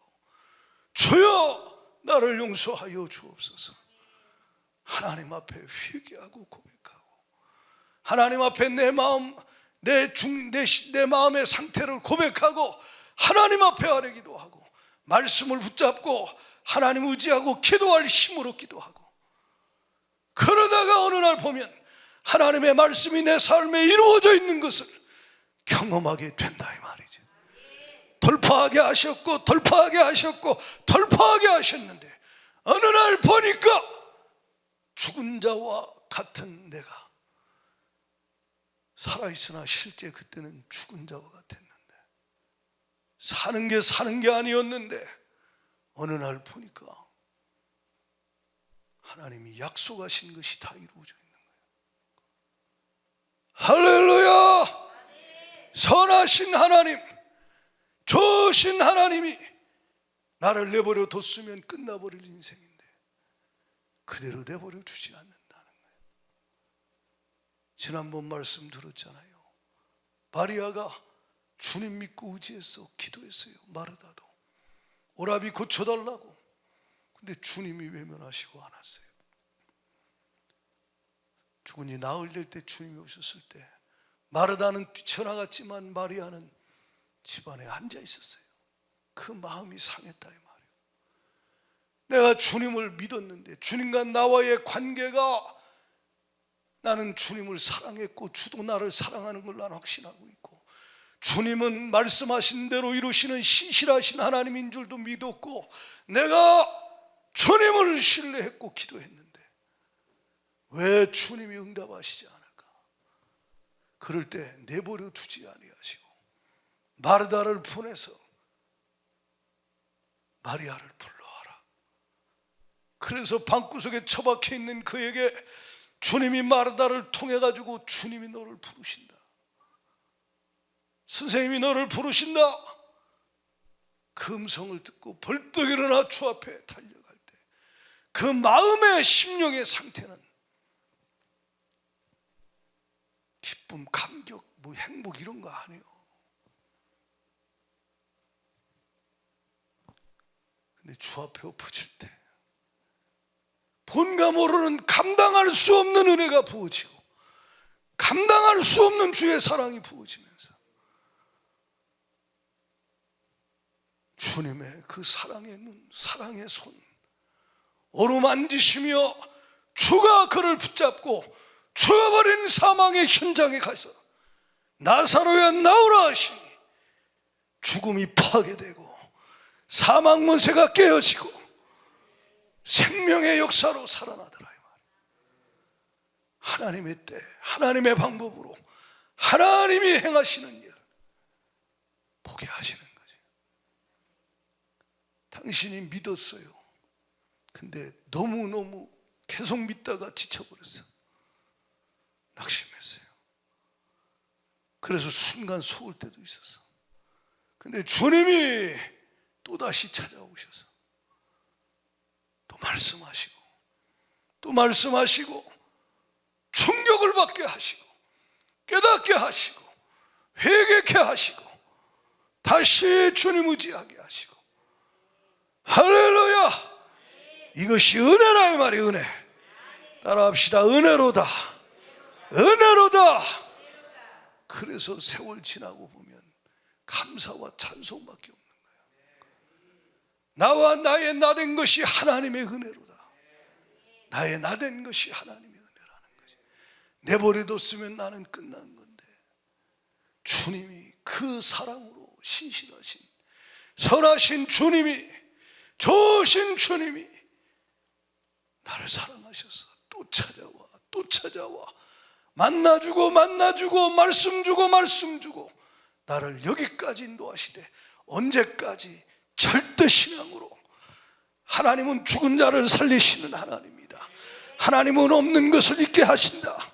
주여 나를 용서하여 주옵소서. 하나님 앞에 회개하고 고백하고 하나님 앞에 내 마음, 내 마음의 상태를 고백하고 하나님 앞에 아뢰기도 하고 말씀을 붙잡고 하나님 의지하고 기도할 힘을 얻기도 하고, 그러다가 어느 날 보면 하나님의 말씀이 내 삶에 이루어져 있는 것을 경험하게 된다 이 말이죠. 돌파하게 하셨고 돌파하게 하셨고 돌파하게 하셨는데 어느 날 보니까 죽은 자와 같은 내가 살아있으나 실제 그때는 죽은 자와 같았는데 사는 게 아니었는데 어느 날 보니까 하나님이 약속하신 것이 다 이루어져 있는 거예요. 할렐루야! 선하신 하나님, 좋으신 하나님이 나를 내버려 뒀으면 끝나버릴 인생인데 그대로 내버려 두지 않는다는 거예요. 지난번 말씀 들었잖아요. 마리아가 주님 믿고 의지해서 기도했어요. 마르다도 오라비 고쳐달라고. 근데 주님이 외면하시고 않았어요. 죽은이 나흘 될 때 주님이 오셨을 때 마르다는 뛰쳐나갔지만 마리아는 집안에 앉아 있었어요. 그 마음이 상했다 이 말이에요. 내가 주님을 믿었는데 주님과 나와의 관계가 나는 주님을 사랑했고 주도 나를 사랑하는 걸 난 확신하고 있고 주님은 말씀하신 대로 이루시는 신실하신 하나님인 줄도 믿었고 내가 주님을 신뢰했고 기도했는데 왜 주님이 응답하시지 않을까? 그럴 때 내버려 두지 아니하시고 마르다를 보내서 마리아를 불러와라. 그래서 방구석에 처박혀 있는 그에게 주님이 마르다를 통해 가지고 주님이 너를 부르신다. 선생님이 너를 부르신다. 그 음성을 듣고 벌떡 일어나 주 앞에 달려갈 때 그 마음의 심령의 상태는 기쁨, 감격, 뭐 행복 이런 거 아니에요. 근데 주 앞에 엎어질 때 본가 모르는 감당할 수 없는 은혜가 부어지고 감당할 수 없는 주의 사랑이 부어지면서 주님의 그 사랑의 눈, 사랑의 손 어루만지시며 주가 그를 붙잡고 죽어버린 사망의 현장에 가서 나사로야 나오라 하시니 죽음이 파괴되고 사망 문세가 깨어지고 생명의 역사로 살아나더라 이 말. 하나님의 때, 하나님의 방법으로 하나님이 행하시는 일 보게 하시는 거지. 당신이 믿었어요. 근데 너무너무 계속 믿다가 지쳐버렸어. 낙심했어요. 그래서 순간 속을 때도 있었어. 근데 주님이 또다시 찾아오셔서 또 말씀하시고 또 말씀하시고 충격을 받게 하시고 깨닫게 하시고 회개케 하시고 다시 주님 의지하게 하시고 할렐루야! 이것이 은혜라 이 말이 은혜. 따라합시다. 은혜로다. 은혜로다. 그래서 세월 지나고 보면 감사와 찬송밖에 없는 거예요. 나와 나의 나된 것이 하나님의 은혜로다. 나의 나된 것이 하나님의 은혜라는 거지. 내버려뒀으면 나는 끝난 건데 주님이 그 사랑으로 신실하신 선하신 주님이 좋으신 주님이 나를 사랑하셔서 또 찾아와 만나주고 말씀 주고 나를 여기까지 인도하시되 언제까지 절대 신앙으로 하나님은 죽은 자를 살리시는 하나님이다. 하나님은 없는 것을 있게 하신다.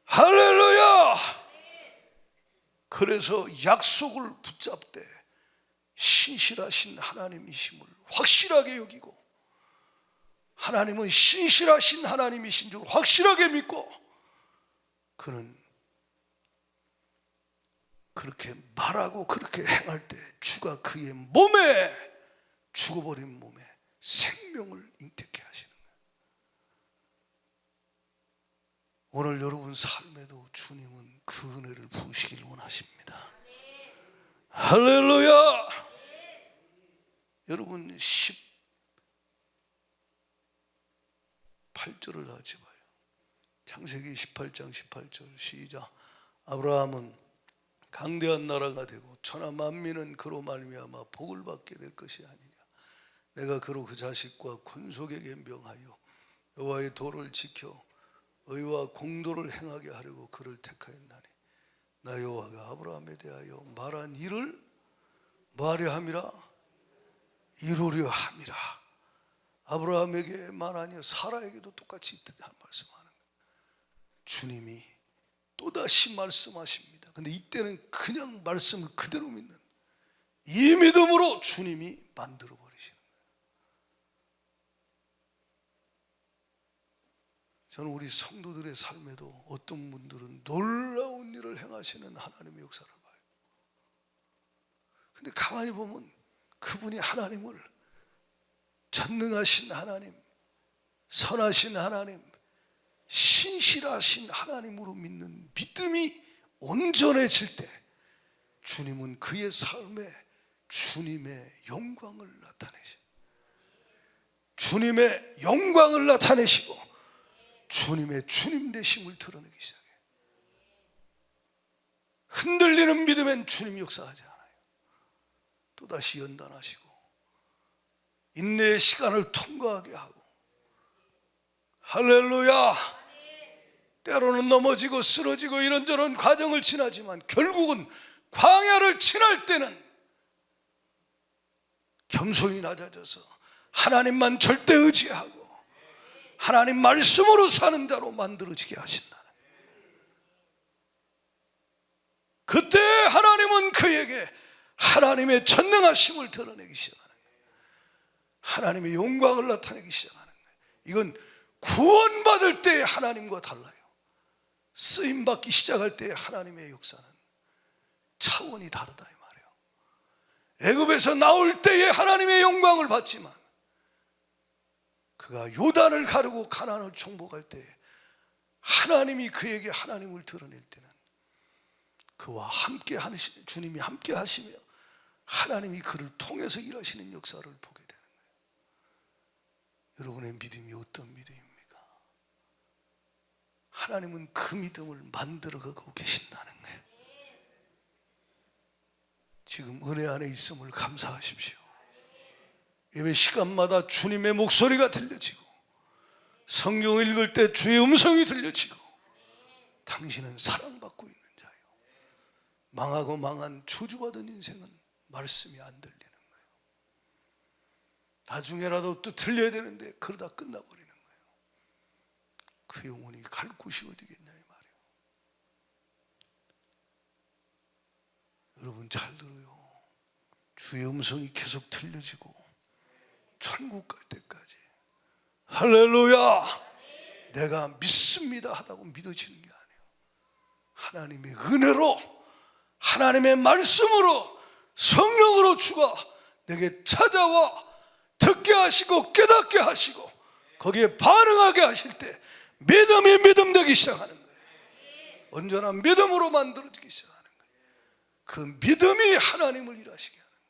할렐루야! 그래서 약속을 붙잡되 신실하신 하나님이심을 확실하게 여기고 하나님은 신실하신 하나님이신 줄 확실하게 믿고 그는 그렇게 말하고 그렇게 행할 때 주가 그의 몸에 죽어버린 몸에 생명을 잉태케 하시는 거예요. 오늘 여러분 삶에도 주님은 그 은혜를 부으시길 원하십니다. 할렐루야! 여러분 18절을 같이 봐요. 창세기 18장 18절 시작. 아브라함은 강대한 나라가 되고 천하 만민은 그로 말미암아 복을 받게 될 것이 아니냐. 내가 그로 그 자식과 권속에게 명하여 여호와의 도를 지켜 의와 공도를 행하게 하려고 그를 택하였나니 나 여호와가 아브라함에 대하여 말한 일을 뭐하려 함이라? 이루려 함이라. 아브라함에게 말하니 사라에게도 똑같이 말씀하는 거예요. 주님이 또다시 말씀하십니다. 근데 이때는 그냥 말씀을 그대로 믿는, 이 믿음으로 주님이 만들어 버리시는 거예요. 저는 우리 성도들의 삶에도 어떤 분들은 놀라운 일을 행하시는 하나님의 역사를 봐요. 근데 가만히 보면 그분이 하나님을, 전능하신 하나님, 선하신 하나님, 신실하신 하나님으로 믿는 믿음이 온전해질 때 주님은 그의 삶에 주님의 영광을 나타내시고, 주님의 영광을 나타내시고 주님의 주님 되심을 드러내기 시작해요. 흔들리는 믿음엔 주님이 역사하지 않아요. 또다시 연단하시고 인내의 시간을 통과하게 하고, 할렐루야. 때로는 넘어지고 쓰러지고 이런저런 과정을 지나지만 결국은 광야를 지날 때는 겸손히 낮아져서 하나님만 절대 의지하고 하나님 말씀으로 사는 자로 만들어지게 하신다는 거예요. 그때 하나님은 그에게 하나님의 전능하심을 드러내기 시작하는 거예요. 하나님의 영광을 나타내기 시작하는 거예요. 이건 구원받을 때의 하나님과 달라요. 쓰임받기 시작할 때의 하나님의 역사는 차원이 다르다 이 말이에요. 애굽에서 나올 때의 하나님의 영광을 받지만 그가 요단을 가르고 가나안을 정복할 때 하나님이 그에게 하나님을 드러낼 때는 그와 함께 하시는 주님이 함께 하시며 하나님이 그를 통해서 일하시는 역사를 보게 되는 거예요. 여러분의 믿음이 어떤 믿음입니까? 하나님은 그 믿음을 만들어가고 계신다는 거예요. 지금 은혜 안에 있음을 감사하십시오. 예배 시간마다 주님의 목소리가 들려지고 성경 읽을 때 주의 음성이 들려지고 당신은 사랑받고 있는 자예요. 망하고 망한 저주받은 인생은 말씀이 안 들리는 거예요. 나중에라도 또 들려야 되는데 그러다 끝나버리는 거예요. 그 영혼이 갈 곳이 어디겠냐 이 말이에요. 여러분 잘 들어요. 주의 음성이 계속 들려지고 천국 갈 때까지 할렐루야 내가 믿습니다 하다고 믿어지는 게 아니에요. 하나님의 은혜로 하나님의 말씀으로 성령으로 주가 내게 찾아와 듣게 하시고 깨닫게 하시고 거기에 반응하게 하실 때 믿음이 믿음 되기 시작하는 거예요. 온전한 믿음으로 만들어지기 시작하는 거예요. 그 믿음이 하나님을 일하시게 하는 거예요.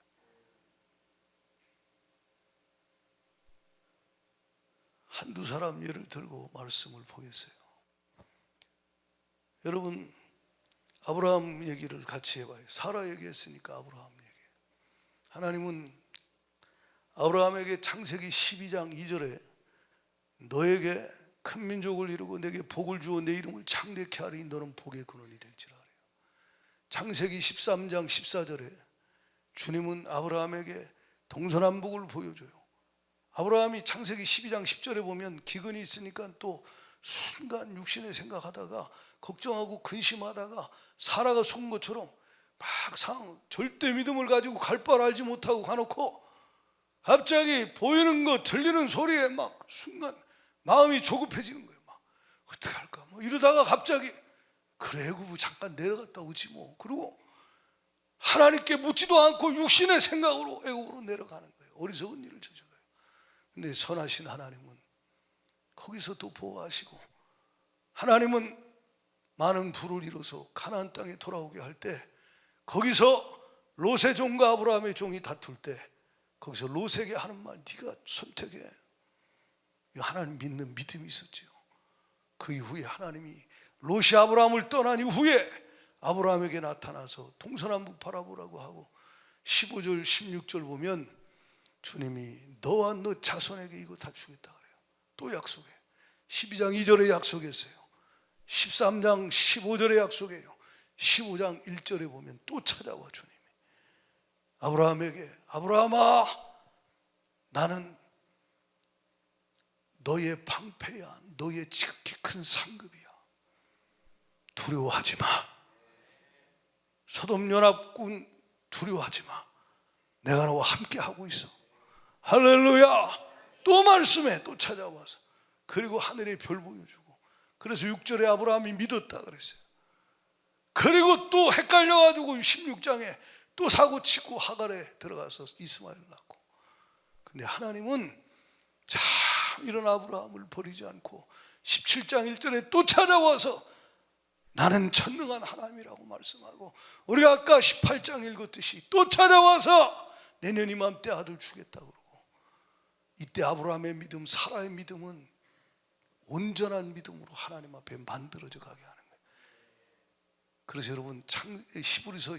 한두 사람 예를 들고 말씀을 보겠어요. 여러분 아브라함 얘기를 같이 해봐요. 사라 얘기했으니까 아브라함 얘기. 하나님은 아브라함에게 창세기 12장 2절에 너에게 큰 민족을 이루고 내게 복을 주어 내 이름을 창대케 하리니 너는 복의 근원이 될지라 하래요. 창세기 13장 14절에 주님은 아브라함에게 동서남북을 보여줘요. 아브라함이 창세기 12장 10절에 보면 기근이 있으니까 또 순간 육신의 생각하다가 걱정하고 근심하다가 사라가 속은 것처럼 막상 절대 믿음을 가지고 갈 바를 알지 못하고 가놓고 갑자기 보이는 거 들리는 소리에 막 순간 마음이 조급해지는 거예요. 막 어떻게 할까 뭐 이러다가 갑자기 그래 애굽을 잠깐 내려갔다 오지 뭐. 그리고 하나님께 묻지도 않고 육신의 생각으로 애굽으로 내려가는 거예요. 어리석은 일을 저질러요. 근데 선하신 하나님은 거기서 또 보호하시고 하나님은 많은 부를 이뤄서 가나안 땅에 돌아오게 할 때 거기서 롯의 종과 아브라함의 종이 다툴 때 거기서 롯에게 하는 말 네가 선택해. 하나님 믿는 믿음이 있었죠. 그 이후에 하나님이 롯이 아브라함을 떠난 이후에 아브라함에게 나타나서 동서남북 바라보라고 하고 15절 16절 보면 주님이 너와 너 자손에게 이거 다 주겠다 그래요. 또 약속해요. 12장 2절에 약속했어요. 13장 15절에 약속해요. 15장 1절에 보면 또 찾아와 주님이 아브라함에게 아브라함아 나는 너의 방패야 너의 지극히 큰 상급이야 두려워하지 마 소돔연합군 두려워하지 마 내가 너와 함께 하고 있어 할렐루야 또 말씀해 또 찾아와서 그리고 하늘의 별 보여주고 그래서 6절에 아브라함이 믿었다 그랬어요. 그리고 또 헷갈려가지고 16장에 또 사고치고 하갈에 들어가서 이스마엘을 낳고 근데 하나님은 참 이런 아브라함을 버리지 않고 17장 1절에 또 찾아와서 나는 전능한 하나님이라고 말씀하고 우리가 아까 18장 읽었듯이 또 찾아와서 내년 이맘때 아들 주겠다고 그러고 이때 아브라함의 믿음 사라의 믿음은 온전한 믿음으로 하나님 앞에 만들어져 가게 하는 거예요. 그래서 여러분 히브리서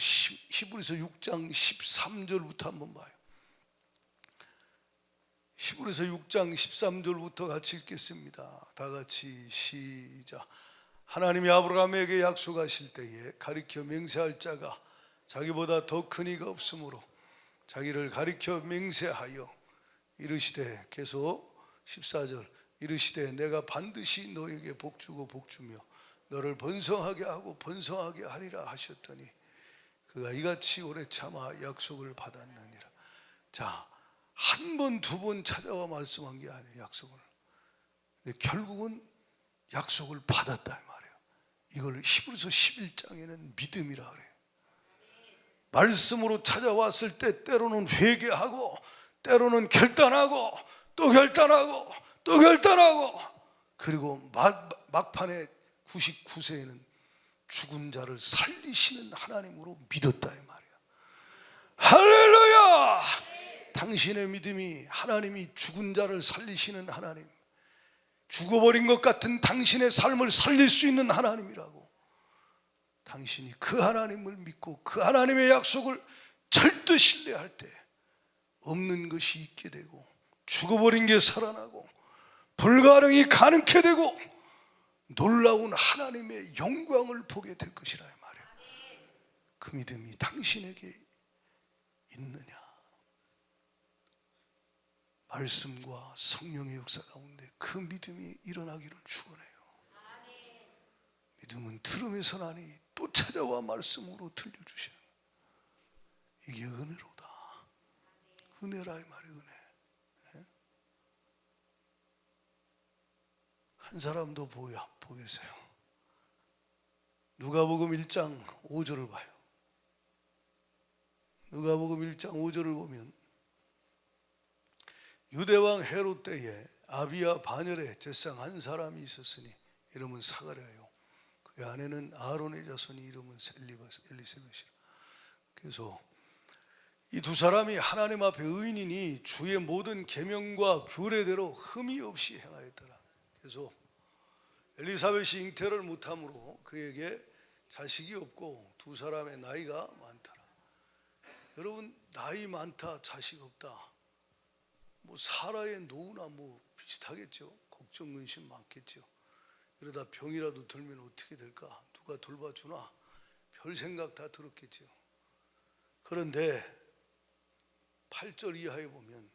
6장 13절부터 한번 봐요. 히브리서 6장 13절부터 같이 읽겠습니다. 다 같이 시작. 하나님이 아브라함에게 약속하실 때에 가리켜 맹세할 자가 자기보다 더 큰 이가 없으므로 자기를 가리켜 맹세하여 이르시되 계속 14절 이르시되 내가 반드시 너에게 복주고 복주며 너를 번성하게 하고 번성하게 하리라 하셨더니 그가 이같이 오래 참아 약속을 받았느니라. 자, 한 번, 두 번 찾아와 말씀한 게 아니에요. 약속을. 근데 결국은 약속을 받았다 이 말이에요. 이걸 히브리서 11장에는 믿음이라 그래요. 말씀으로 찾아왔을 때 때로는 회개하고 때로는 결단하고 또 결단하고 또 결단하고 그리고 막판에 99세에는 죽은 자를 살리시는 하나님으로 믿었다 이 말이에요. 할렐루야! 당신의 믿음이 하나님이 죽은 자를 살리시는 하나님, 죽어버린 것 같은 당신의 삶을 살릴 수 있는 하나님이라고 당신이 그 하나님을 믿고 그 하나님의 약속을 절대 신뢰할 때 없는 것이 있게 되고 죽어버린 게 살아나고 불가능이 가능케 되고 놀라운 하나님의 영광을 보게 될 것이라 말이에요. 그 믿음이 당신에게 있느냐? 말씀과 성령의 역사 가운데 그 믿음이 일어나기를 축원해요. 믿음은 들음에서 나니 또 찾아와 말씀으로 들려주시는 이게 은혜로다. 은혜라 이 말이에요. 은혜. 한 사람도 보겠어요. 누가복음 1장 5절을 봐요. 누가복음 1장 5절을 보면 유대왕 헤롯 때에 아비야 반열에 제사장 한 사람이 있었으니 이름은 사가랴요. 그 아내는 아론의 자손이 이름은 엘리세벳이라. 그래서 이 두 사람이 하나님 앞에 의인이니 주의 모든 계명과 규례대로 흠이 없이 행하였더라. 그래서 엘리사벳이 잉태를 못함으로 그에게 자식이 없고 두 사람의 나이가 많더라. 여러분 나이 많다 자식 없다 뭐 사라의 노후나 뭐 비슷하겠죠. 걱정 근심 많겠죠. 이러다 병이라도 들면 어떻게 될까? 누가 돌봐주나? 별 생각 다 들었겠죠. 그런데 8절 이하에 보면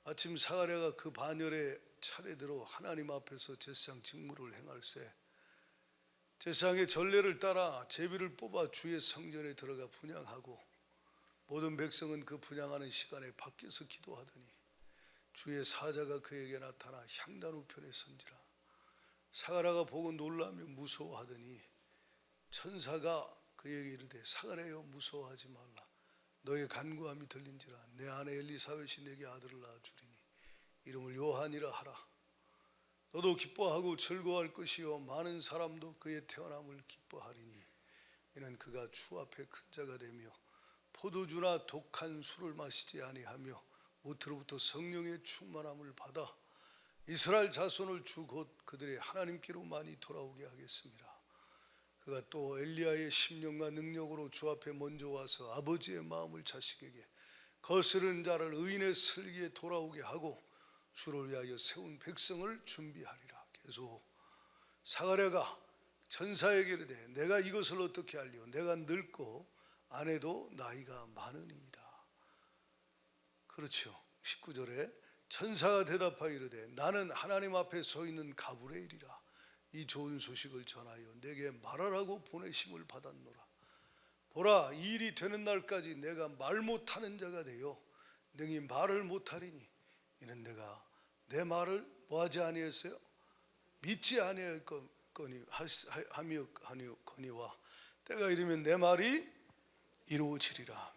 아침 사가랴가 그 반열의 차례대로 하나님 앞에서 제사장 직무를 행할세 제사장의 전례를 따라 제비를 뽑아 주의 성전에 들어가 분향하고 모든 백성은 그 분향하는 시간에 밖에서 기도하더니 주의 사자가 그에게 나타나 향단 우편에 선지라. 사가랴가 보고 놀라며 무서워하더니 천사가 그에게 이르되 사가랴여 무서워하지 말라. 너의 간구함이 들린지라. 내 아내 엘리사벳이 내게 아들을 낳아주리니 이름을 요한이라 하라. 너도 기뻐하고 즐거워할 것이요 많은 사람도 그의 태어남을 기뻐하리니 이는 그가 주 앞에 큰 자가 되며 포도주나 독한 술을 마시지 아니하며 모태로부터 성령의 충만함을 받아 이스라엘 자손을 주 곧 그들의 하나님께로 많이 돌아오게 하겠습니다. 그가 또 엘리야의 심령과 능력으로 주 앞에 먼저 와서 아버지의 마음을 자식에게, 거스른 자를 의인의 슬기에 돌아오게 하고 주를 위하여 세운 백성을 준비하리라. 계속 사가랴가 천사에게 이르되 내가 이것을 어떻게 알리오? 내가 늙고 아내도 나이가 많으니이다. 그렇죠. 19절에 천사가 대답하여 이르되 나는 하나님 앞에 서 있는 가브리엘이라. 이 좋은 소식을 전하여 내게 말하라고 보내심을 받았노라. 보라, 이 일이 되는 날까지 내가 말 못하는 자가 되어 능히 말을 못하리니 이는 내가 내 말을 뭐하지 아니했어요? 믿지 아니하거니와 때가 이르면 내 말이 이루어지리라.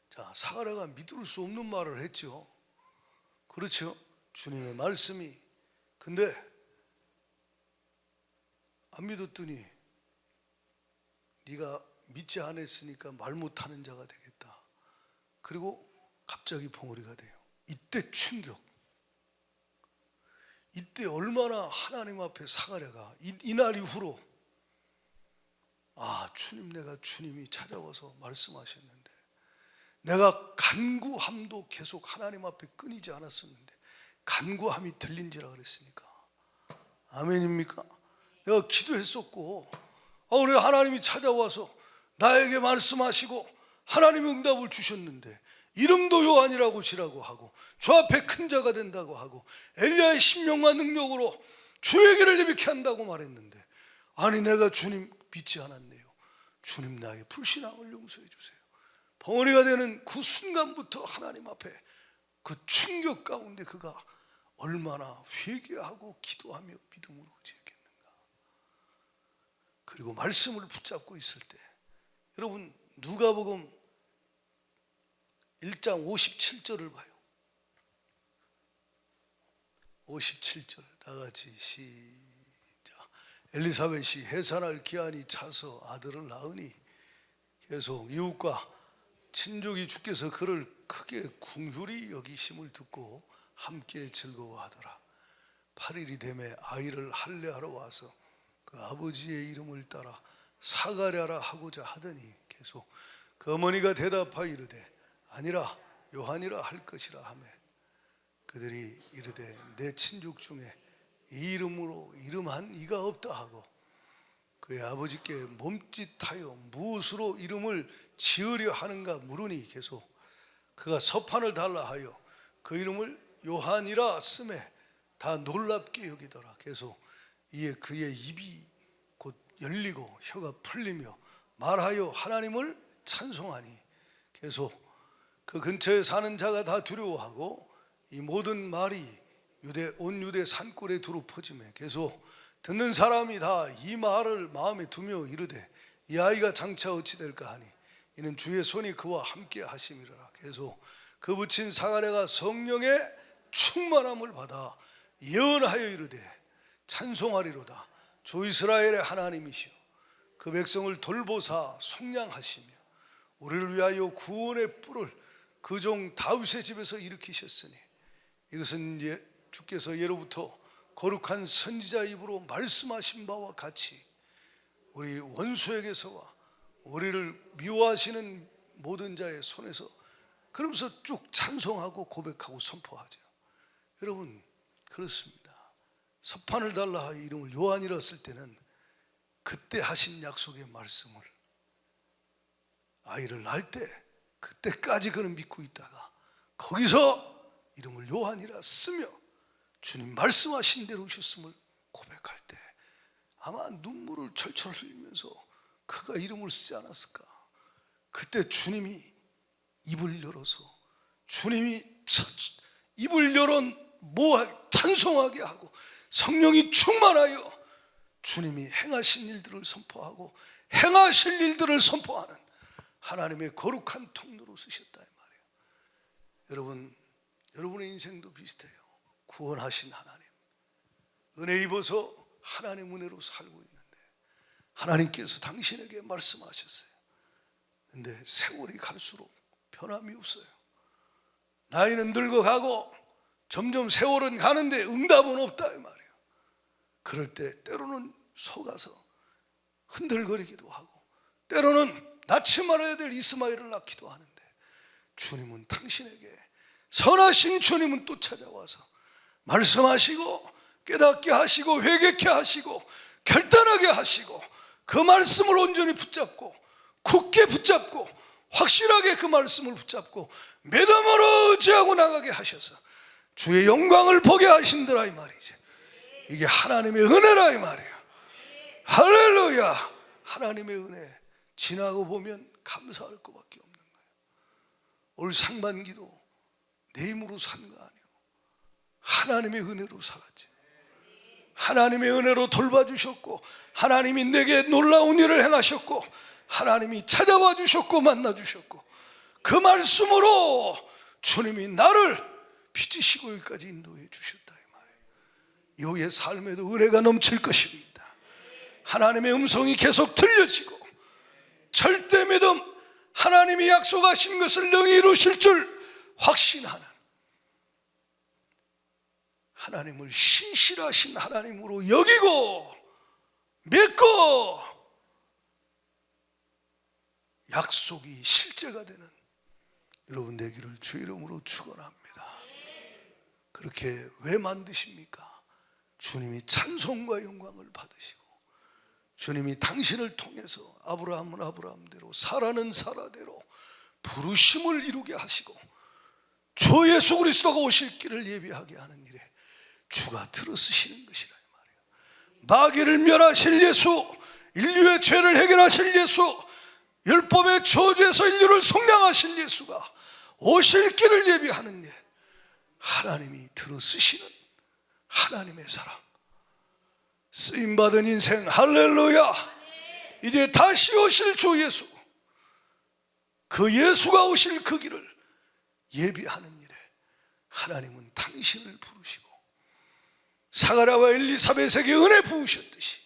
자, 사가랴가 믿을 수 없는 말을 했죠. 그렇죠. 주님의 말씀이. 근데 안 믿었더니 네가 믿지 않았으니까 말 못하는 자가 되겠다. 그리고 갑자기 봉우리가 돼요. 이때 충격. 이때 얼마나 하나님 앞에 사가랴가 이날 이후로 주님, 내가 주님이 찾아와서 말씀하셨는데 내가 간구함도 계속 하나님 앞에 끊이지 않았었는데 간구함이 들린지라 그랬으니까. 아멘입니까? 내가 기도했었고 우리 하나님이 찾아와서 나에게 말씀하시고 하나님이 응답을 주셨는데 이름도 요한이라고 지라고 하고 주 앞에 큰 자가 된다고 하고 엘리야의 심령과 능력으로 주의 길을 예비케 한다고 말했는데 아니 내가 주님 믿지 않았네요. 주님 나의 불신앙을 용서해 주세요. 벙어리가 되는 그 순간부터 하나님 앞에 그 충격 가운데 그가 얼마나 회개하고 기도하며 믿음으로 의지했겠는가. 그리고 말씀을 붙잡고 있을 때 여러분 누가복음 1장 57절을 봐요. 57절 다같이 시작. 엘리사벳이 해산할 기한이 차서 아들을 낳으니 계속 이웃과 친족이 주께서 그를 크게 궁휼히 여기심을 듣고 함께 즐거워하더라. 8일이 되매 아이를 할례하러 와서 그 아버지의 이름을 따라 사가랴라 하고자 하더니 계속 그 어머니가 대답하여 이르되 아니라 요한이라 할 것이라 하매 그들이 이르되 내 친족 중에 이 이름으로 이름한 이가 없다 하고 그의 아버지께 몸짓하여 무엇으로 이름을 지으려 하는가 물으니 계속 그가 서판을 달라 하여 그 이름을 요한이라 쓰매 다 놀랍게 여기더라. 계속 이에 그의 입이 곧 열리고 혀가 풀리며 말하여 하나님을 찬송하니 계속 그 근처에 사는 자가 다 두려워하고 이 모든 말이 온 유대 산골에 두루 퍼지매 계속 듣는 사람이 다 이 말을 마음에 두며 이르되 이 아이가 장차 어찌 될까 하니 이는 주의 손이 그와 함께 하심이라. 계속 그 붙인 사가랴가 성령의 충만함을 받아 예언하여 이르되 찬송하리로다. 주 이스라엘의 하나님이시여 그 백성을 돌보사 속량하시며 우리를 위하여 구원의 뿔을 그 종 다윗의 집에서 일으키셨으니 이것은 주께서 예로부터 거룩한 선지자 입으로 말씀하신 바와 같이 우리 원수에게서와 우리를 미워하시는 모든 자의 손에서 그러면서 쭉 찬송하고 고백하고 선포하죠. 여러분 그렇습니다. 서판을 달라 하여 이름을 요한이라 쓸 때는 그때 하신 약속의 말씀을 아이를 낳을 때 그때까지 그는 믿고 있다가 거기서 이름을 요한이라 쓰며 주님 말씀하신 대로 오셨음을 고백할 때 아마 눈물을 철철 흘리면서 그가 이름을 쓰지 않았을까. 그때 주님이 입을 열어서 주님이 입을 열어 찬송하게 하고 성령이 충만하여 주님이 행하신 일들을 선포하고 행하실 일들을 선포하는 하나님의 거룩한 통로로 쓰셨다 이 말이에요. 여러분, 여러분의 인생도 비슷해요. 구원하신 하나님, 은혜 입어서 하나님 은혜로 살고 있는데 하나님께서 당신에게 말씀하셨어요. 근데 세월이 갈수록 변함이 없어요. 나이는 늙어가고 점점 세월은 가는데 응답은 없다 이 말이에요. 그럴 때 때로는 속아서 흔들거리기도 하고 때로는 낳지 말아야 될 이스마엘을 낳기도 하는데 주님은 당신에게 선하신 주님은 또 찾아와서 말씀하시고 깨닫게 하시고 회개케 하시고 결단하게 하시고 그 말씀을 온전히 붙잡고 굳게 붙잡고 확실하게 그 말씀을 붙잡고 믿음으로 의지하고 나가게 하셔서 주의 영광을 보게 하신더라 이 말이지. 이게 하나님의 은혜라 이 말이에요. 할렐루야. 하나님의 은혜 지나고 보면 감사할 것밖에 없는 거예요. 올 상반기도 내 힘으로 산 거 아니에요. 하나님의 은혜로 살았지. 하나님의 은혜로 돌봐주셨고 하나님이 내게 놀라운 일을 행하셨고 하나님이 찾아와 주셨고 만나 주셨고 그 말씀으로 주님이 나를 빚으시고 여기까지 인도해 주셨다 이 말이에요. 이후의 삶에도 은혜가 넘칠 것입니다. 하나님의 음성이 계속 들려지고 절대 믿음 하나님이 약속하신 것을 능히 이루실 줄 확신하는 하나님을 신실하신 하나님으로 여기고 믿고 약속이 실제가 되는 여러분 되기를 주 이름으로 축원합니다. 그렇게 왜 만드십니까? 주님이 찬송과 영광을 받으시고 주님이 당신을 통해서 아브라함은 아브라함대로 사라는 사라대로 부르심을 이루게 하시고 주 예수 그리스도가 오실 길을 예비하게 하는 일에 주가 들어쓰시는 것이라 이 말이에요. 마귀를 멸하실 예수, 인류의 죄를 해결하실 예수, 율법의 저주에서 인류를 속량하실 예수가 오실 길을 예비하는 일, 하나님이 들어쓰시는 하나님의 사람, 쓰임받은 인생. 할렐루야. 이제 다시 오실 주 예수, 그 예수가 오실 그 길을 예비하는 일에 하나님은 당신을 부르시고 사가랴와 엘리사벳에게 은혜 부으셨듯이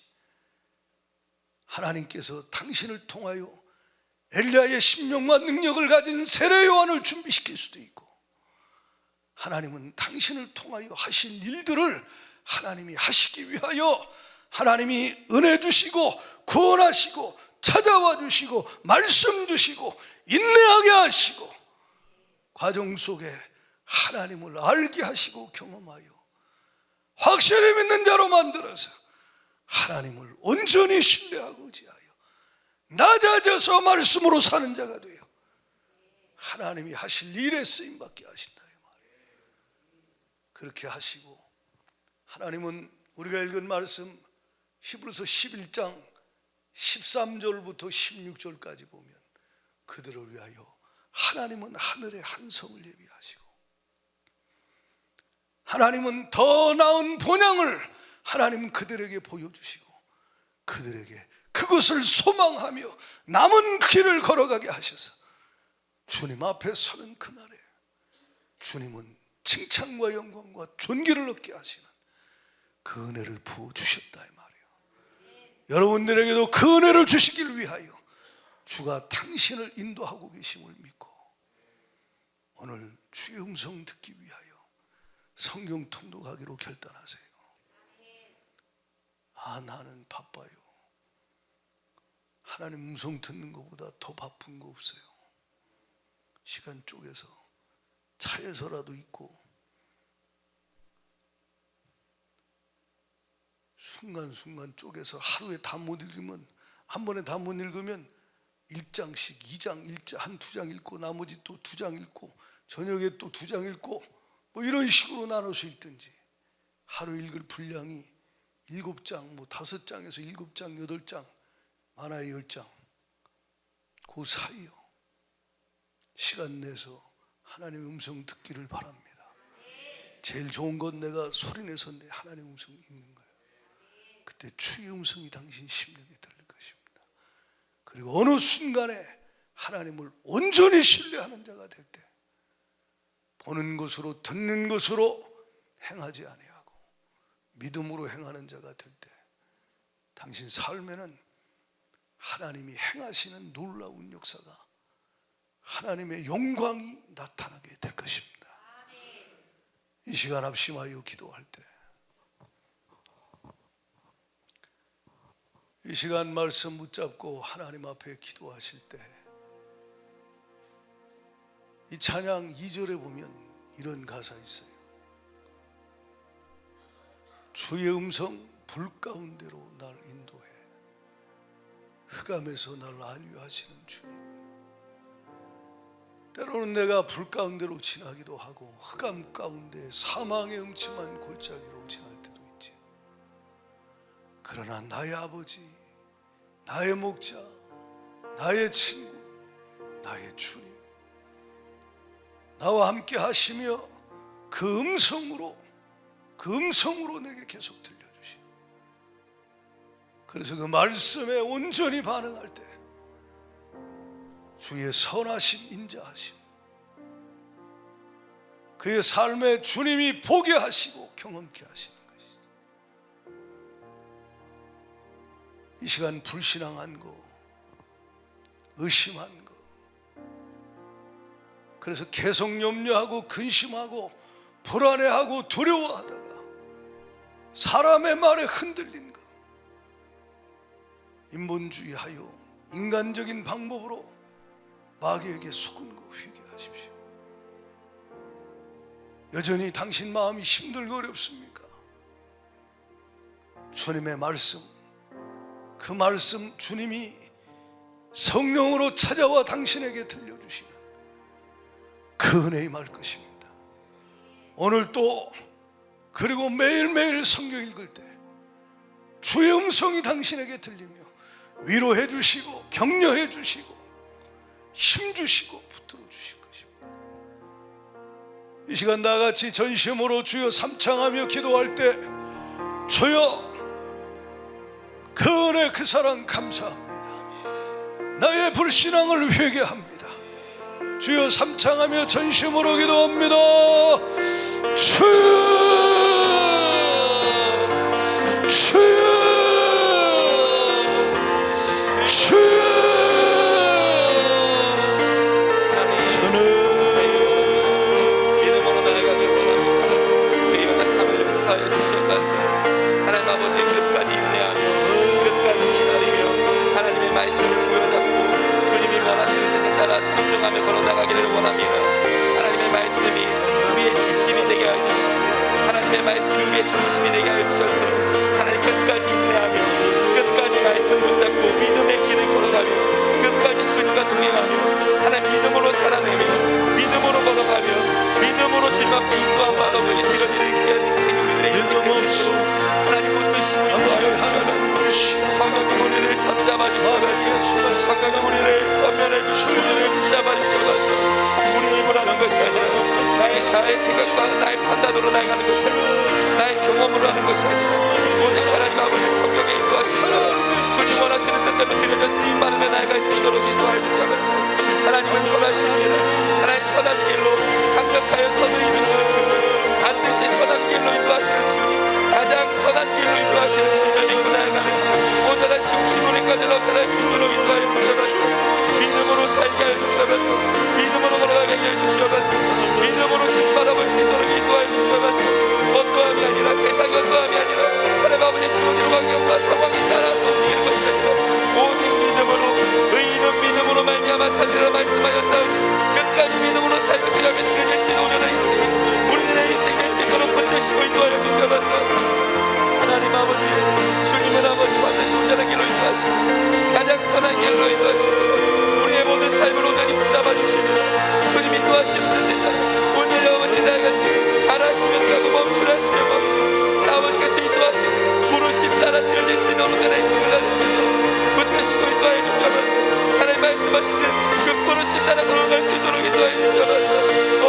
하나님께서 당신을 통하여 엘리야의 심령과 능력을 가진 세례 요한을 준비시킬 수도 있고 하나님은 당신을 통하여 하실 일들을 하나님이 하시기 위하여 하나님이 은혜 주시고 구원하시고 찾아와 주시고 말씀 주시고 인내하게 하시고 과정 속에 하나님을 알게 하시고 경험하여 확실히 믿는 자로 만들어서 하나님을 온전히 신뢰하고 의지하여 낮아져서 말씀으로 사는 자가 되어 하나님이 하실 일에 쓰임받게 하신다 이 말이에요. 그렇게 하시고 하나님은 우리가 읽은 말씀 히브리서 11장 13절부터 16절까지 보면 그들을 위하여 하나님은 하늘의 한 성을 예비하시고 하나님은 더 나은 본향을 하나님 그들에게 보여주시고 그들에게 그것을 소망하며 남은 길을 걸어가게 하셔서 주님 앞에 서는 그날에 주님은 칭찬과 영광과 존귀를 얻게 하시는 그 은혜를 부어주셨다 이 말이에요. 여러분들에게도 그 은혜를 주시길 위하여 주가 당신을 인도하고 계심을 믿고 오늘 주의 음성 듣기 위하여 성경 통독하기로 결단하세요. 나는 바빠요. 하나님 음성 듣는 것보다 더 바쁜 거 없어요. 시간 쪼개서 차에서라도 있고 순간순간 쪼개서 하루에 다 못 읽으면 한 번에 다 못 읽으면 1장씩 2장 한 2장 읽고 나머지 또 2장 읽고 저녁에 또 2장 읽고 뭐 이런 식으로 나눠서 읽든지 하루 읽을 분량이 7장 뭐 5장에서 7장 8장 많아야 10장 그 사이요 시간 내서 하나님의 음성 듣기를 바랍니다. 제일 좋은 건 내가 소리내서 내 하나님의 음성 읽는 거예요. 그때 주의 음성이 당신 심령에 들릴 것입니다. 그리고 어느 순간에 하나님을 온전히 신뢰하는 자가 될 때 보는 것으로 듣는 것으로 행하지 아니하고 믿음으로 행하는 자가 될 때 당신 삶에는 하나님이 행하시는 놀라운 역사가 하나님의 영광이 나타나게 될 것입니다. 이 시간 합심하여 기도할 때 이 시간 말씀 붙잡고 하나님 앞에 기도하실 때 이 찬양 2절에 보면 이런 가사 있어요. 주의 음성 불 가운데로 날 인도해 흑암에서 날 안위하시는 주님. 때로는 내가 불 가운데로 지나기도 하고 흑암 가운데 사망의 음침한 골짜기로 지날 때도 있지. 그러나 나의 아버지, 나의 목자, 나의 친구, 나의 주님, 나와 함께 하시며 그 음성으로 내게 계속 들려주시고, 그래서 그 말씀에 온전히 반응할 때 주의 선하심, 인자하심, 그의 삶에 주님이 보게 하시고 경험케 하시는 것이죠. 이 시간 불신앙한 거, 의심한 거, 그래서 계속 염려하고 근심하고 불안해하고 두려워하다가 사람의 말에 흔들린 것, 인본주의하여 인간적인 방법으로 마귀에게 속은 거 회개하십시오. 여전히 당신 마음이 힘들고 어렵습니까? 주님의 말씀, 그 말씀 주님이 성령으로 찾아와 당신에게 들려주시는 그 은혜 임할 것입니다. 오늘 또 그리고 매일매일 성경 읽을 때 주의 음성이 당신에게 들리며 위로해 주시고 격려해 주시고 힘 주시고 붙들어 주실 것입니다. 이 시간 나같이 전심으로 주여 삼창하며 기도할 때 주여 그 은혜 그 사랑 감사합니다. 나의 불신앙을 회개합니다. 주여 삼창하며 전심으로 기도합니다. 믿음으로 나아가길 원합니다. 우리와 낙함을 용서하여 주시옵소서. 하나님 아버지 끝까지 인내하며 끝까지 기다리며 하나님의 말씀을 부여잡고 주님이 원하시는 뜻에 따라 순종하며 걸어나가기를 원합니다. 하나님의 말씀이 우리의 지침이 되게 하여 주시고 하나님의 말씀이 우리의 중심이 되게 하여 주셔서 하나님 끝까지 인내하며 끝까지 말씀 붙잡고 믿음의 길을 걸어가며 끝까지 주님과 동행하며 하나님 믿음으로 살아내며 믿음으로 걸어가며 믿음으로 주님 앞에 인도함 받아 우리에게 드려지는 귀한 인생이 우리들의 인생이 될 수 있도록 하나님 붙드시고 인도하여 주셔서 성령님 우리를 사로잡아 주셔서 성령님 우리를 권면해 주시고 우리를 붙잡아 주셔서 우리의 힘을 하는 것이 아니라 나의 자아의 생각과 나의 판단으로 나아가는 것이 아니라 나의 경험으로 하는 것이 아니라 오직 하나님 아버지 성령의 인도하시며 주님 원하시는 뜻대로 드려져 쓰임 받으며 나아갈 수 있도록 인도하여 주셔서 하나님은 선하십니다. 하나님 선한 길로 강력하여 선을 이루시는 주님, 반드시 선한 길로 인도하시는 주님, 가장 선한 길로 인도하시는 주님을 믿고 나아가는 온전한 중심으로까지 나타날 수 있도록 인도하여 주셔서 믿음으로 살게 하여 주셔서 믿음으로 걸어가게 하여 주셔서 믿음으로 주님 바라볼 수 있도록 인도하여 주셔서 어떠함이 아니라 세상의 어떠함이 아니라 하나님 아버지 주어지는 환경과 상황에 따라서 움직이는 것이 아니라 오직 믿음으로 의인은 믿음으로 말미암아 살리라 말씀하였사오니 끝까지 믿음으로 살고 주님 앞에 드려질 수 있는 온전한 인생이 우리들의 인생이 될 수 있도록 붙드시고 인도하여 주셔서 하나님 아버지 주님은 아버지 반드시 온전한 길로 인도하시고 가장 선한 길로 인도하시고 우리의 모든 삶을 온전히 붙잡아 주시며 주님 인도하시는 뜻대로 온전히 아버지 나아가지 가라하시면 가고 멈추라 하시면 멈추고 아버지께서 인도하시고 부르심 따라 드려질 수 있는 온전한 인생을 가질 수 있도록 붙드시고 인도하여 주셔서 하나님 말씀하시는 그 부르심 따라 걸어갈 수 있도록 인도하여 주셔서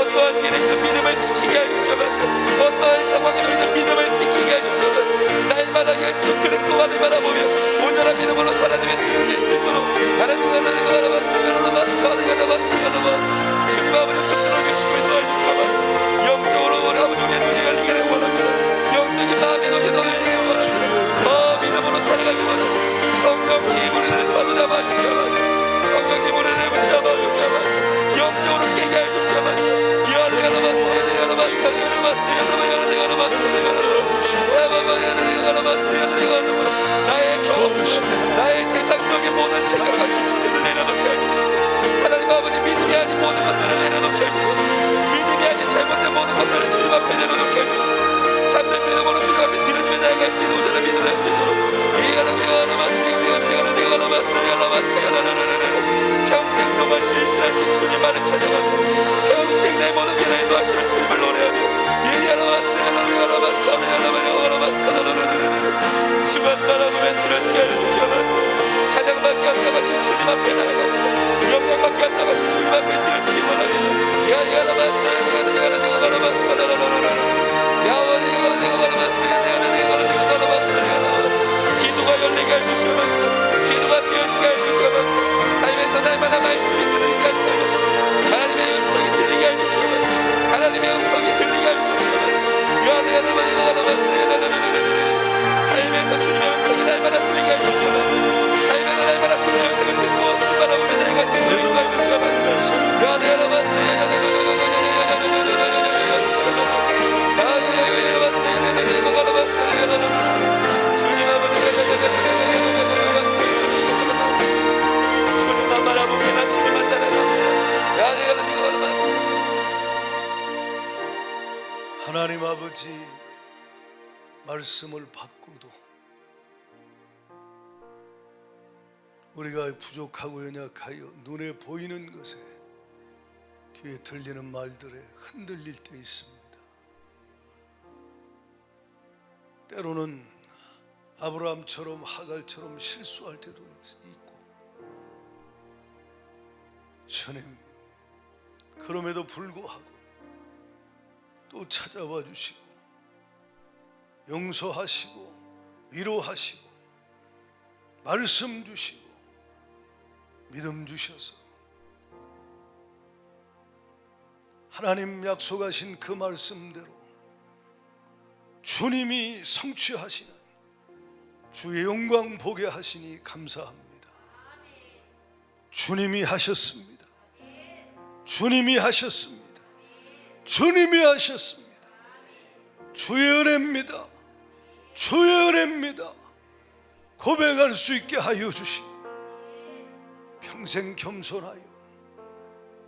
어떠한 길이든 믿음을 지키게 하여 주셔서 어떠한 상황에도 있는 믿음을 지키게 하여 주셔서 날마다 예수 그리스도만을 바라보며 온전한 믿음으로 살아내며 드려질 수 있도록 하나님 주님 아버지 붙들어 주시고 인도하여 주셔서 영적으로 우리 아버지 우리의 눈이 열리기를 원합니다. 영적인 마음의 눈이 열리기를 원합니다. 믿음으로 살아가기 원합니다. 성령님 우리를 사로잡아 주셔서 성령님 우리를 붙잡아 주셔서 영적으로 깨게 하여 주셔서 나의 경험 생각과 지식들을 내려놓게 해주시고 하나님 아버지 믿음이 아닌 모든 것들을 내려놓게 해주시고 믿음이 아닌 잘못된 모든 것들을 주님 앞에 내려놓게 해주시고 참된 믿음으로 주님 앞에 드려지며 나아갈 수 있는 온전한 믿음을 할 수 있도록 평생 동안 신실하신 주님만을 찬양하며 평생 내 모든 길에 인도하시는 주님을 노래하며 주만 바라보며 드려지게 하여 주시옵소서. 찬양받게 합당하신 주님 앞에 나아갑니다. 영광받게 합당하신 주님 앞에 드려지기 원합니다. 기도가 열리게 해주시옵소서. 기도가 되어지게 해주시옵소서. 삶에서 날마다 말씀이 들리게 해주시옵소서. 하나님의 음성이 들리게 해주시옵소서. 하나님의 음성이 들리게 해주시옵소서. 삶에서 주님의 음성이 날마다 들리게 해주시옵소서. 삶에서 날마다 주님의 음성을 듣고 주님 바라보며 내가 생각을 해주시옵소서. 주님만 바라봅니다. 주님만 따라갑니다. 하나님 아버지 말씀을 받고도 우리가 부족하고 연약하여 눈에 보이는 것에 귀에 들리는 말들에 흔들릴 때 있습니다. 때로는 아브라함처럼 하갈처럼 실수할 때도 있고, 주님 그럼에도 불구하고 또 찾아와 주시고 용서하시고 위로하시고 말씀 주시고 믿음 주셔서 하나님 약속하신 그 말씀대로 주님이 성취하시는 주의 영광 보게 하시니 감사합니다. 주님이 하셨습니다. 주님이 하셨습니다. 주님이 하셨습니다. 주의 은혜입니다. 주의 은혜입니다. 고백할 수 있게 하여 주시고 평생 겸손하여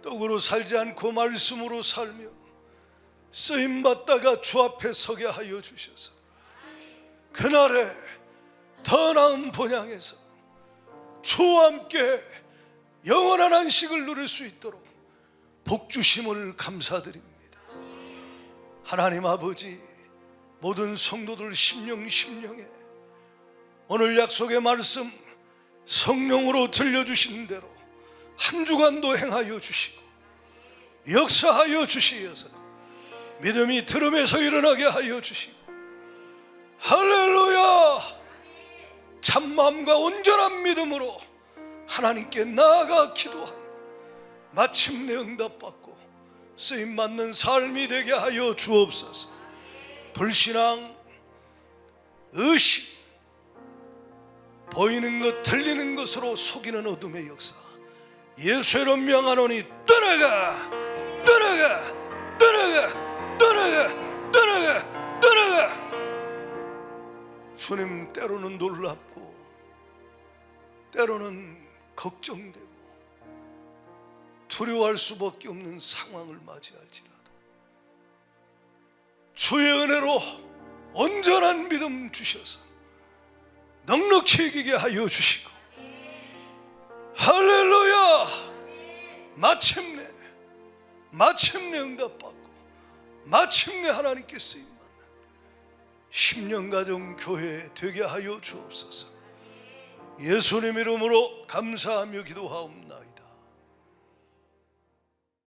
떡으로 살지 않고 말씀으로 살며 쓰임받다가 주 앞에 서게 하여 주셔서 그날에 더 나은 본향에서 주와 함께 영원한 안식을 누릴 수 있도록 복 주심을 감사드립니다. 하나님 아버지, 모든 성도들 심령에 오늘 약속의 말씀 성령으로 들려주신 대로 한 주간도 행하여 주시고 역사하여 주시어서 믿음이 들음에서 일어나게 하여 주시고 할렐루야, 참마음과 온전한 믿음으로 하나님께 나아가 기도하여 마침내 응답받고 쓰임받는 삶이 되게 하여 주옵소서. 불신앙, 의심, 보이는 것 들리는 것으로 속이는 어둠의 역사 예수의 이름 명하노니 떠나가, 떠나가, 떠나가, 떠나가, 떠나가, 떠나가. 주님, 때로는 놀랍고 때로는 걱정되고 두려워할 수밖에 없는 상황을 맞이할지라도 주의 은혜로 온전한 믿음 주셔서 넉넉히 이기게 하여 주시고 할렐루야, 마침내 응답받고 마침내 하나님께 쓰임받는 10년 가정 교회 되게 하여 주옵소서. 예수님 이름으로 감사하며 기도하옵나이다.